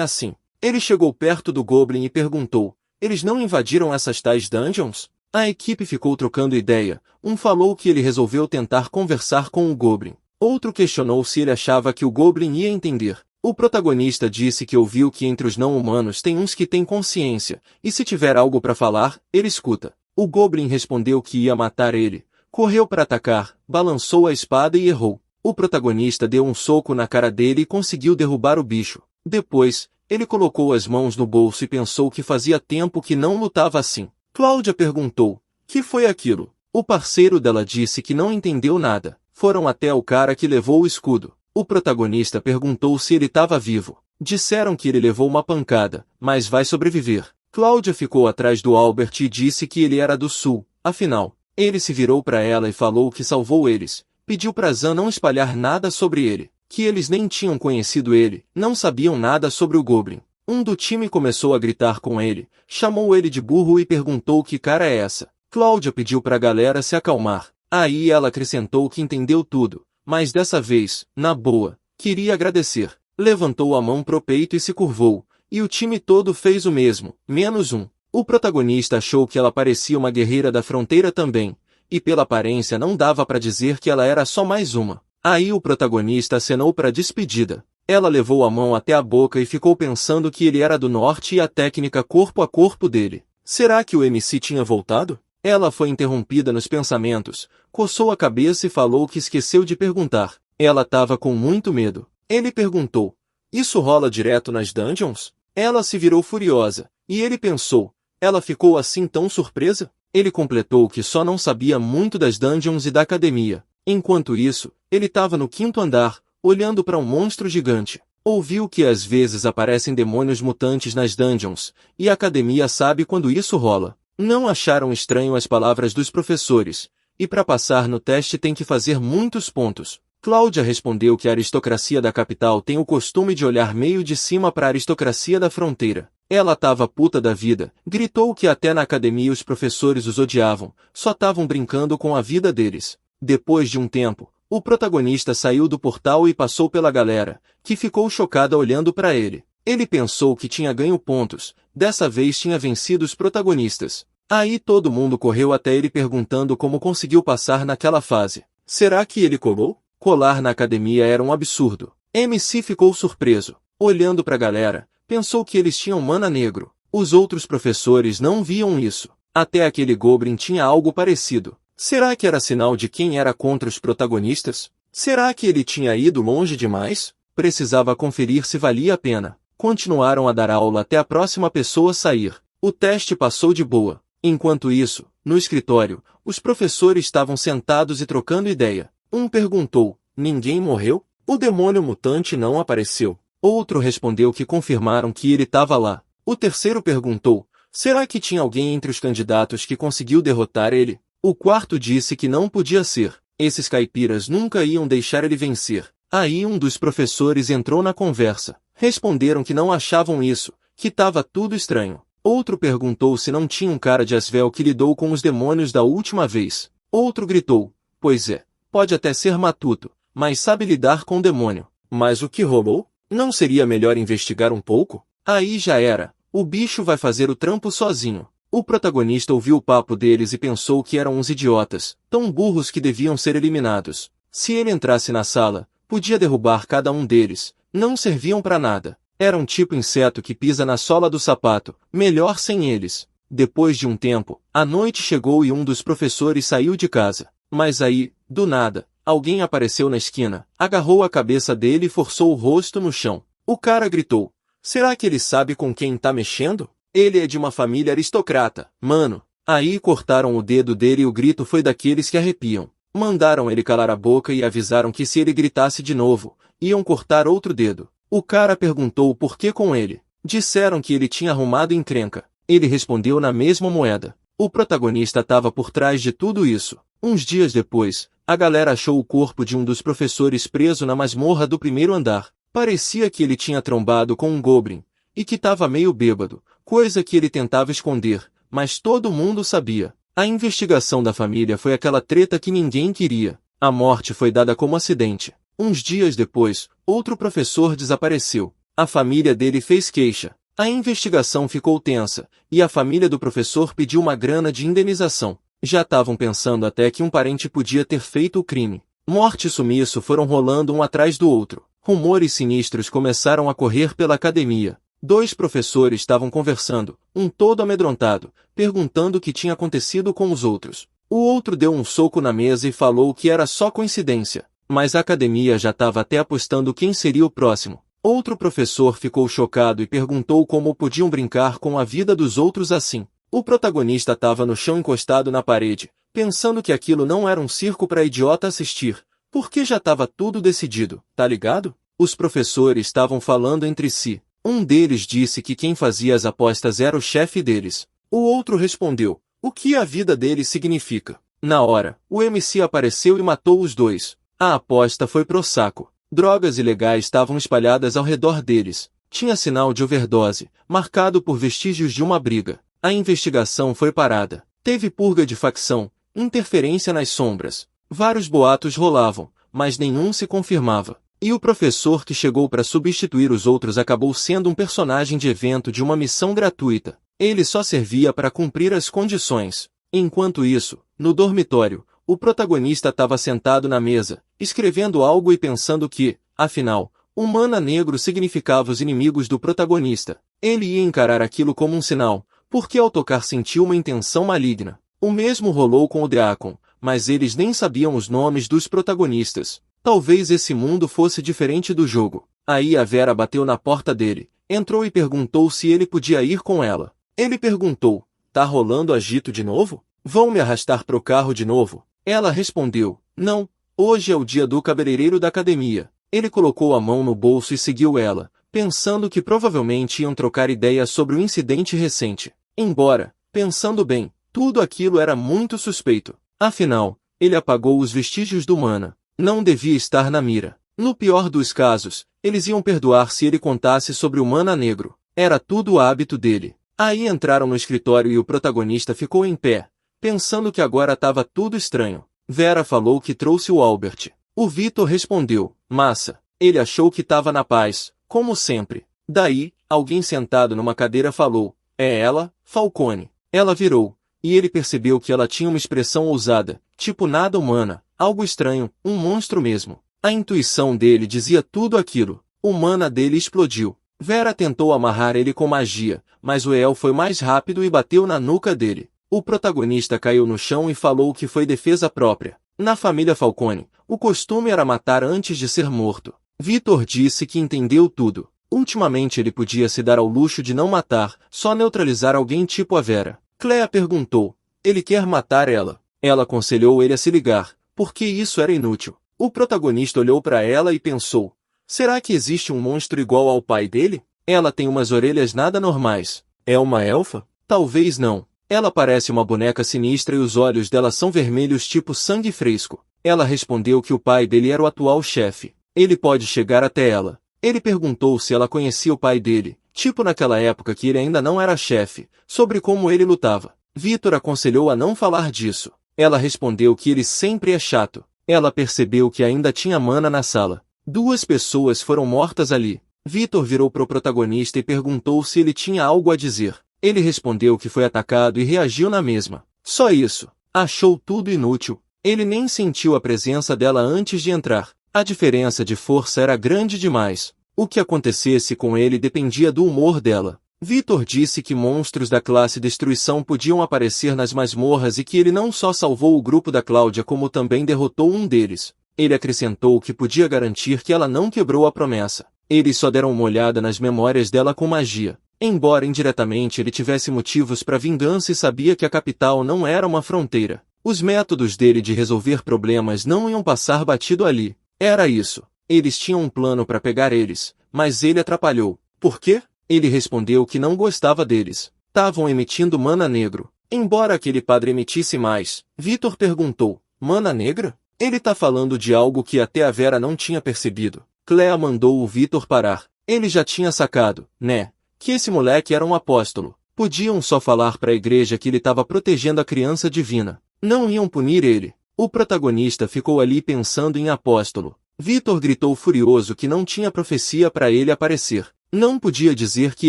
assim? Ele chegou perto do Goblin e perguntou, eles não invadiram essas tais dungeons? A equipe ficou trocando ideia. Um falou que ele resolveu tentar conversar com o Goblin. Outro questionou se ele achava que o Goblin ia entender. O protagonista disse que ouviu que entre os não-humanos tem uns que têm consciência, e se tiver algo para falar, ele escuta. O Goblin respondeu que ia matar ele. Correu para atacar, balançou a espada e errou. O protagonista deu um soco na cara dele e conseguiu derrubar o bicho. Depois, ele colocou as mãos no bolso e pensou que fazia tempo que não lutava assim. Cláudia perguntou, que foi aquilo? O parceiro dela disse que não entendeu nada. Foram até o cara que levou o escudo. O protagonista perguntou se ele estava vivo. Disseram que ele levou uma pancada, mas vai sobreviver. Cláudia ficou atrás do Albert e disse que ele era do sul. Afinal, ele se virou para ela e falou que salvou eles. Pediu para Zan não espalhar nada sobre ele. Que eles nem tinham conhecido ele, não sabiam nada sobre o Goblin. Um do time começou a gritar com ele, chamou ele de burro e perguntou que cara é essa. Cláudia pediu para a galera se acalmar. Aí ela acrescentou que entendeu tudo, mas dessa vez, na boa, queria agradecer. Levantou a mão pro peito e se curvou, e o time todo fez o mesmo, menos um. O protagonista achou que ela parecia uma guerreira da fronteira também, e pela aparência não dava para dizer que ela era só mais uma. Aí o protagonista acenou para despedida. Ela levou a mão até a boca e ficou pensando que ele era do norte e a técnica corpo a corpo dele. Será que o MC tinha voltado? Ela foi interrompida nos pensamentos, coçou a cabeça e falou que esqueceu de perguntar. Ela estava com muito medo. Ele perguntou: isso rola direto nas dungeons? Ela se virou furiosa, e ele pensou: ela ficou assim tão surpresa? Ele completou que só não sabia muito das dungeons e da academia. Enquanto isso, ele estava no 5º andar, olhando para um monstro gigante. Ouviu que às vezes aparecem demônios mutantes nas dungeons, e a academia sabe quando isso rola. Não acharam estranho as palavras dos professores, e para passar no teste tem que fazer muitos pontos. Cláudia respondeu que a aristocracia da capital tem o costume de olhar meio de cima para a aristocracia da fronteira. Ela estava puta da vida, gritou que até na academia os professores os odiavam, só estavam brincando com a vida deles. Depois de um tempo, o protagonista saiu do portal e passou pela galera, que ficou chocada olhando para ele. Ele pensou que tinha ganho pontos, dessa vez tinha vencido os protagonistas. Aí todo mundo correu até ele perguntando como conseguiu passar naquela fase. Será que ele colou? Colar na academia era um absurdo. MC ficou surpreso. Olhando para a galera, pensou que eles tinham mana negro. Os outros professores não viam isso. Até aquele Goblin tinha algo parecido. Será que era sinal de quem era contra os protagonistas? Será que ele tinha ido longe demais? Precisava conferir se valia a pena. Continuaram a dar aula até a próxima pessoa sair. O teste passou de boa. Enquanto isso, no escritório, os professores estavam sentados e trocando ideia. Um perguntou: ninguém morreu? O demônio mutante não apareceu. Outro respondeu que confirmaram que ele estava lá. O terceiro perguntou: será que tinha alguém entre os candidatos que conseguiu derrotar ele? O quarto disse que não podia ser. Esses caipiras nunca iam deixar ele vencer. Aí um dos professores entrou na conversa. Responderam que não achavam isso, que estava tudo estranho. Outro perguntou se não tinha um cara de Asvel que lidou com os demônios da última vez. Outro gritou: pois é, pode até ser matuto, mas sabe lidar com o demônio. Mas o que rolou? Não seria melhor investigar um pouco? Aí já era. O bicho vai fazer o trampo sozinho. O protagonista ouviu o papo deles e pensou que eram uns idiotas, tão burros que deviam ser eliminados. Se ele entrasse na sala, podia derrubar cada um deles. Não serviam para nada. Era um tipo inseto que pisa na sola do sapato. Melhor sem eles. Depois de um tempo, a noite chegou e um dos professores saiu de casa. Mas aí, do nada, alguém apareceu na esquina, agarrou a cabeça dele e forçou o rosto no chão. O cara gritou: será que ele sabe com quem tá mexendo? Ele é de uma família aristocrata, mano. Aí cortaram o dedo dele e o grito foi daqueles que arrepiam. Mandaram ele calar a boca e avisaram que se ele gritasse de novo, iam cortar outro dedo. O cara perguntou por que com ele. Disseram que ele tinha arrumado encrenca. Ele respondeu na mesma moeda. O protagonista estava por trás de tudo isso. Uns dias depois, a galera achou o corpo de um dos professores preso na masmorra do 1º andar. Parecia que ele tinha trombado com um Goblin, e que estava meio bêbado, coisa que ele tentava esconder, mas todo mundo sabia. A investigação da família foi aquela treta que ninguém queria. A morte foi dada como acidente. Uns dias depois, outro professor desapareceu. A família dele fez queixa. A investigação ficou tensa, e a família do professor pediu uma grana de indenização. Já estavam pensando até que um parente podia ter feito o crime. Morte e sumiço foram rolando um atrás do outro. Rumores sinistros começaram a correr pela academia. 2 professores estavam conversando, um todo amedrontado, perguntando o que tinha acontecido com os outros. O outro deu um soco na mesa e falou que era só coincidência. Mas a academia já estava até apostando quem seria o próximo. Outro professor ficou chocado e perguntou como podiam brincar com a vida dos outros assim. O protagonista estava no chão encostado na parede, pensando que aquilo não era um circo para idiota assistir, porque já estava tudo decidido, tá ligado? Os professores estavam falando entre si. Um deles disse que quem fazia as apostas era o chefe deles. O outro respondeu: o que a vida deles significa? Na hora, o MC apareceu e matou os dois. A aposta foi pro saco. Drogas ilegais estavam espalhadas ao redor deles. Tinha sinal de overdose, marcado por vestígios de uma briga. A investigação foi parada. Teve purga de facção, interferência nas sombras. Vários boatos rolavam, mas nenhum se confirmava. E o professor que chegou para substituir os outros acabou sendo um personagem de evento de uma missão gratuita. Ele só servia para cumprir as condições. Enquanto isso, no dormitório, o protagonista estava sentado na mesa, escrevendo algo e pensando que, afinal, o mana negro significava os inimigos do protagonista. Ele ia encarar aquilo como um sinal, porque ao tocar sentiu uma intenção maligna. O mesmo rolou com o Deacon, mas eles nem sabiam os nomes dos protagonistas. Talvez esse mundo fosse diferente do jogo. Aí a Vera bateu na porta dele, entrou e perguntou se ele podia ir com ela. Ele perguntou, tá rolando agito de novo? Vão me arrastar pro carro de novo? Ela respondeu, não, hoje é o dia do cabeleireiro da academia. Ele colocou a mão no bolso e seguiu ela, pensando que provavelmente iam trocar ideias sobre o incidente recente. Embora, pensando bem, tudo aquilo era muito suspeito. Afinal, ele apagou os vestígios do Mana. Não devia estar na mira. No pior dos casos, eles iam perdoar se ele contasse sobre o Mana Negro. Era tudo o hábito dele. Aí entraram no escritório e o protagonista ficou em pé, pensando que agora estava tudo estranho. Vera falou que trouxe o Albert. O Vitor respondeu, massa. Ele achou que estava na paz, como sempre. Daí, alguém sentado numa cadeira falou, é ela, Falcone. Ela virou, e ele percebeu que ela tinha uma expressão ousada, tipo nada humana, algo estranho, um monstro mesmo. A intuição dele dizia tudo aquilo. O Mana dele explodiu. Vera tentou amarrar ele com magia, mas o El foi mais rápido e bateu na nuca dele. O protagonista caiu no chão e falou que foi defesa própria. Na família Falcone, o costume era matar antes de ser morto. Vitor disse que entendeu tudo. Ultimamente ele podia se dar ao luxo de não matar, só neutralizar alguém tipo a Vera. Clea perguntou, ele quer matar ela? Ela aconselhou ele a se ligar, porque isso era inútil. O protagonista olhou para ela e pensou, será que existe um monstro igual ao pai dele? Ela tem umas orelhas nada normais. É uma elfa? Talvez não. Ela parece uma boneca sinistra e os olhos dela são vermelhos tipo sangue fresco. Ela respondeu que o pai dele era o atual chefe. Ele pode chegar até ela. Ele perguntou se ela conhecia o pai dele, tipo naquela época que ele ainda não era chefe, sobre como ele lutava. Vitor aconselhou a não falar disso. Ela respondeu que ele sempre é chato. Ela percebeu que ainda tinha Mana na sala. 2 pessoas foram mortas ali. Vitor virou pro protagonista e perguntou se ele tinha algo a dizer. Ele respondeu que foi atacado e reagiu na mesma. Só isso. Achou tudo inútil. Ele nem sentiu a presença dela antes de entrar. A diferença de força era grande demais. O que acontecesse com ele dependia do humor dela. Vitor disse que monstros da classe Destruição podiam aparecer nas masmorras e que ele não só salvou o grupo da Cláudia como também derrotou um deles. Ele acrescentou que podia garantir que ela não quebrou a promessa. Eles só deram uma olhada nas memórias dela com magia. Embora indiretamente ele tivesse motivos para vingança e sabia que a capital não era uma fronteira. Os métodos dele de resolver problemas não iam passar batido ali. Era isso. Eles tinham um plano para pegar eles, mas ele atrapalhou. Por quê? Ele respondeu que não gostava deles. Tavam emitindo Mana Negro. Embora aquele padre emitisse mais, Vitor perguntou, Mana Negra? Ele tá falando de algo que até a Vera não tinha percebido. Clea mandou o Vitor parar. Ele já tinha sacado, né? Que esse moleque era um apóstolo. Podiam só falar para a igreja que ele estava protegendo a criança divina. Não iam punir ele. O protagonista ficou ali pensando em apóstolo. Vitor gritou furioso que não tinha profecia para ele aparecer. Não podia dizer que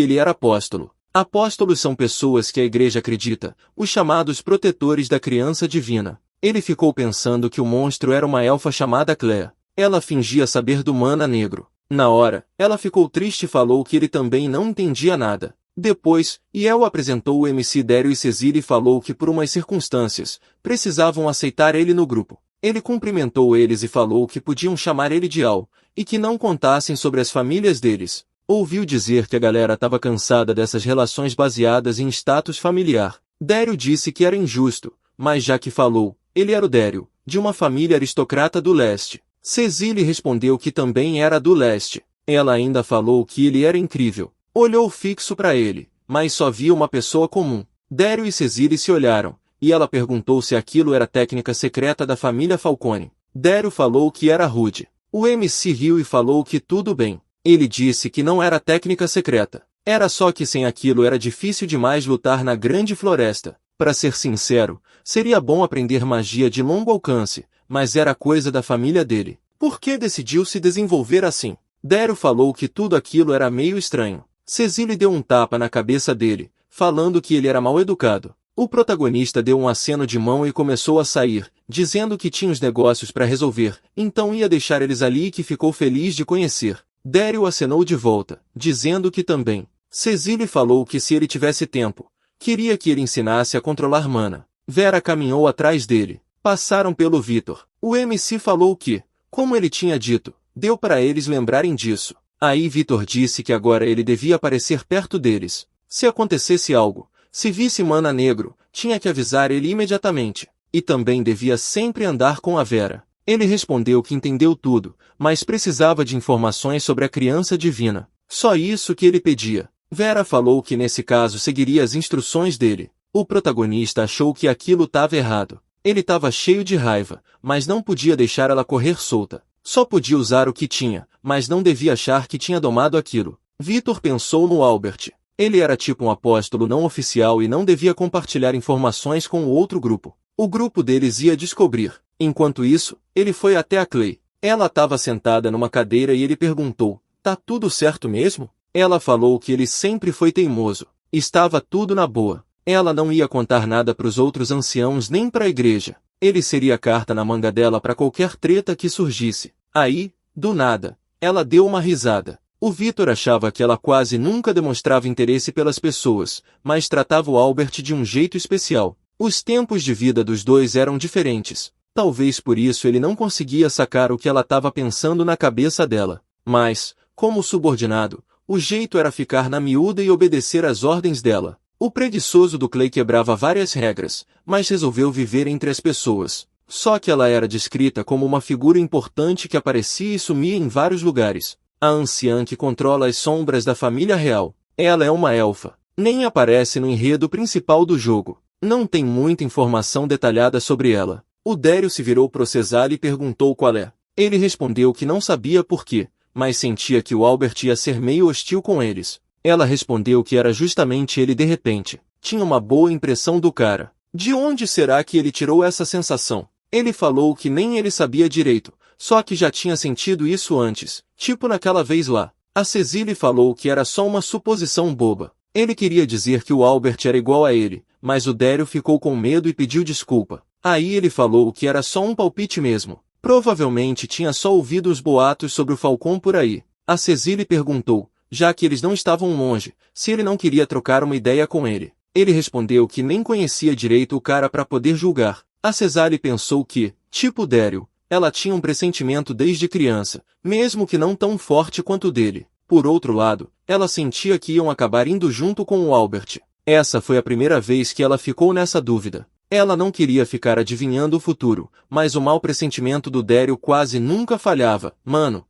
ele era apóstolo. Apóstolos são pessoas que a igreja acredita, os chamados protetores da criança divina. Ele ficou pensando que o monstro era uma elfa chamada Clea. Ela fingia saber do Mana Negro. Na hora, ela ficou triste e falou que ele também não entendia nada. Depois, Iel apresentou o MC Dério e Cecília e falou que por umas circunstâncias, precisavam aceitar ele no grupo. Ele cumprimentou eles e falou que podiam chamar ele de Al, e que não contassem sobre as famílias deles. Ouviu dizer que a galera estava cansada dessas relações baseadas em status familiar. Dério disse que era injusto, mas já que falou, ele era o Dério, de uma família aristocrata do leste. Cecília respondeu que também era do leste. Ela ainda falou que ele era incrível. Olhou fixo para ele, mas só via uma pessoa comum. Dério e Cecília se olharam, e ela perguntou se aquilo era técnica secreta da família Falcone. Dério falou que era rude. O MC riu e falou que tudo bem. Ele disse que não era técnica secreta. Era só que sem aquilo era difícil demais lutar na grande floresta. Para ser sincero, seria bom aprender magia de longo alcance, mas era coisa da família dele. Por que decidiu se desenvolver assim? Dério falou que tudo aquilo era meio estranho. Cecília deu um tapa na cabeça dele, falando que ele era mal educado. O protagonista deu um aceno de mão e começou a sair, dizendo que tinha os negócios para resolver, então ia deixar eles ali e que ficou feliz de conhecer. Dério acenou de volta, dizendo que também. Cecília falou que se ele tivesse tempo, queria que ele ensinasse a controlar mana. Vera caminhou atrás dele. Passaram pelo Vitor. O MC falou que, como ele tinha dito, deu para eles lembrarem disso. Aí Vitor disse que agora ele devia aparecer perto deles. Se acontecesse algo, se visse Mana Negro, tinha que avisar ele imediatamente. E também devia sempre andar com a Vera. Ele respondeu que entendeu tudo, mas precisava de informações sobre a criança divina. Só isso que ele pedia. Vera falou que nesse caso seguiria as instruções dele. O protagonista achou que aquilo estava errado. Ele estava cheio de raiva, mas não podia deixar ela correr solta. Só podia usar o que tinha, mas não devia achar que tinha domado aquilo. Vitor pensou no Albert. Ele era tipo um apóstolo não oficial e não devia compartilhar informações com o outro grupo. O grupo deles ia descobrir. Enquanto isso, ele foi até a Clay. Ela estava sentada numa cadeira e ele perguntou, tá tudo certo mesmo? Ela falou que ele sempre foi teimoso. Estava tudo na boa. Ela não ia contar nada para os outros anciãos nem para a igreja. Ele seria carta na manga dela para qualquer treta que surgisse. Aí, do nada, ela deu uma risada. O Vitor achava que ela quase nunca demonstrava interesse pelas pessoas, mas tratava o Albert de um jeito especial. Os tempos de vida dos dois eram diferentes. Talvez por isso ele não conseguia sacar o que ela estava pensando na cabeça dela. Mas, como subordinado, o jeito era ficar na miúda e obedecer às ordens dela. O preguiçoso do Clay quebrava várias regras, mas resolveu viver entre as pessoas. Só que ela era descrita como uma figura importante que aparecia e sumia em vários lugares. A anciã que controla as sombras da família real. Ela é uma elfa. Nem aparece no enredo principal do jogo. Não tem muita informação detalhada sobre ela. O Dério se virou pro Cesar e perguntou qual é. Ele respondeu que não sabia por quê, mas sentia que o Albert ia ser meio hostil com eles. Ela respondeu que era justamente ele de repente. Tinha uma boa impressão do cara. De onde será que ele tirou essa sensação? Ele falou que nem ele sabia direito, só que já tinha sentido isso antes, tipo naquela vez lá. A Cecília falou que era só uma suposição boba. Ele queria dizer que o Albert era igual a ele, mas o Dério ficou com medo e pediu desculpa. Aí ele falou que era só um palpite mesmo. Provavelmente tinha só ouvido os boatos sobre o Falcão por aí. A Cecília perguntou, já que eles não estavam longe, se ele não queria trocar uma ideia com ele. Ele respondeu que nem conhecia direito o cara para poder julgar. A Cesare pensou que, tipo Dério, ela tinha um pressentimento desde criança, mesmo que não tão forte quanto o dele. Por outro lado, ela sentia que iam acabar indo junto com o Albert. Essa foi a primeira vez que ela ficou nessa dúvida. Ela não queria ficar adivinhando o futuro, mas o mau pressentimento do Dério quase nunca falhava. Mano,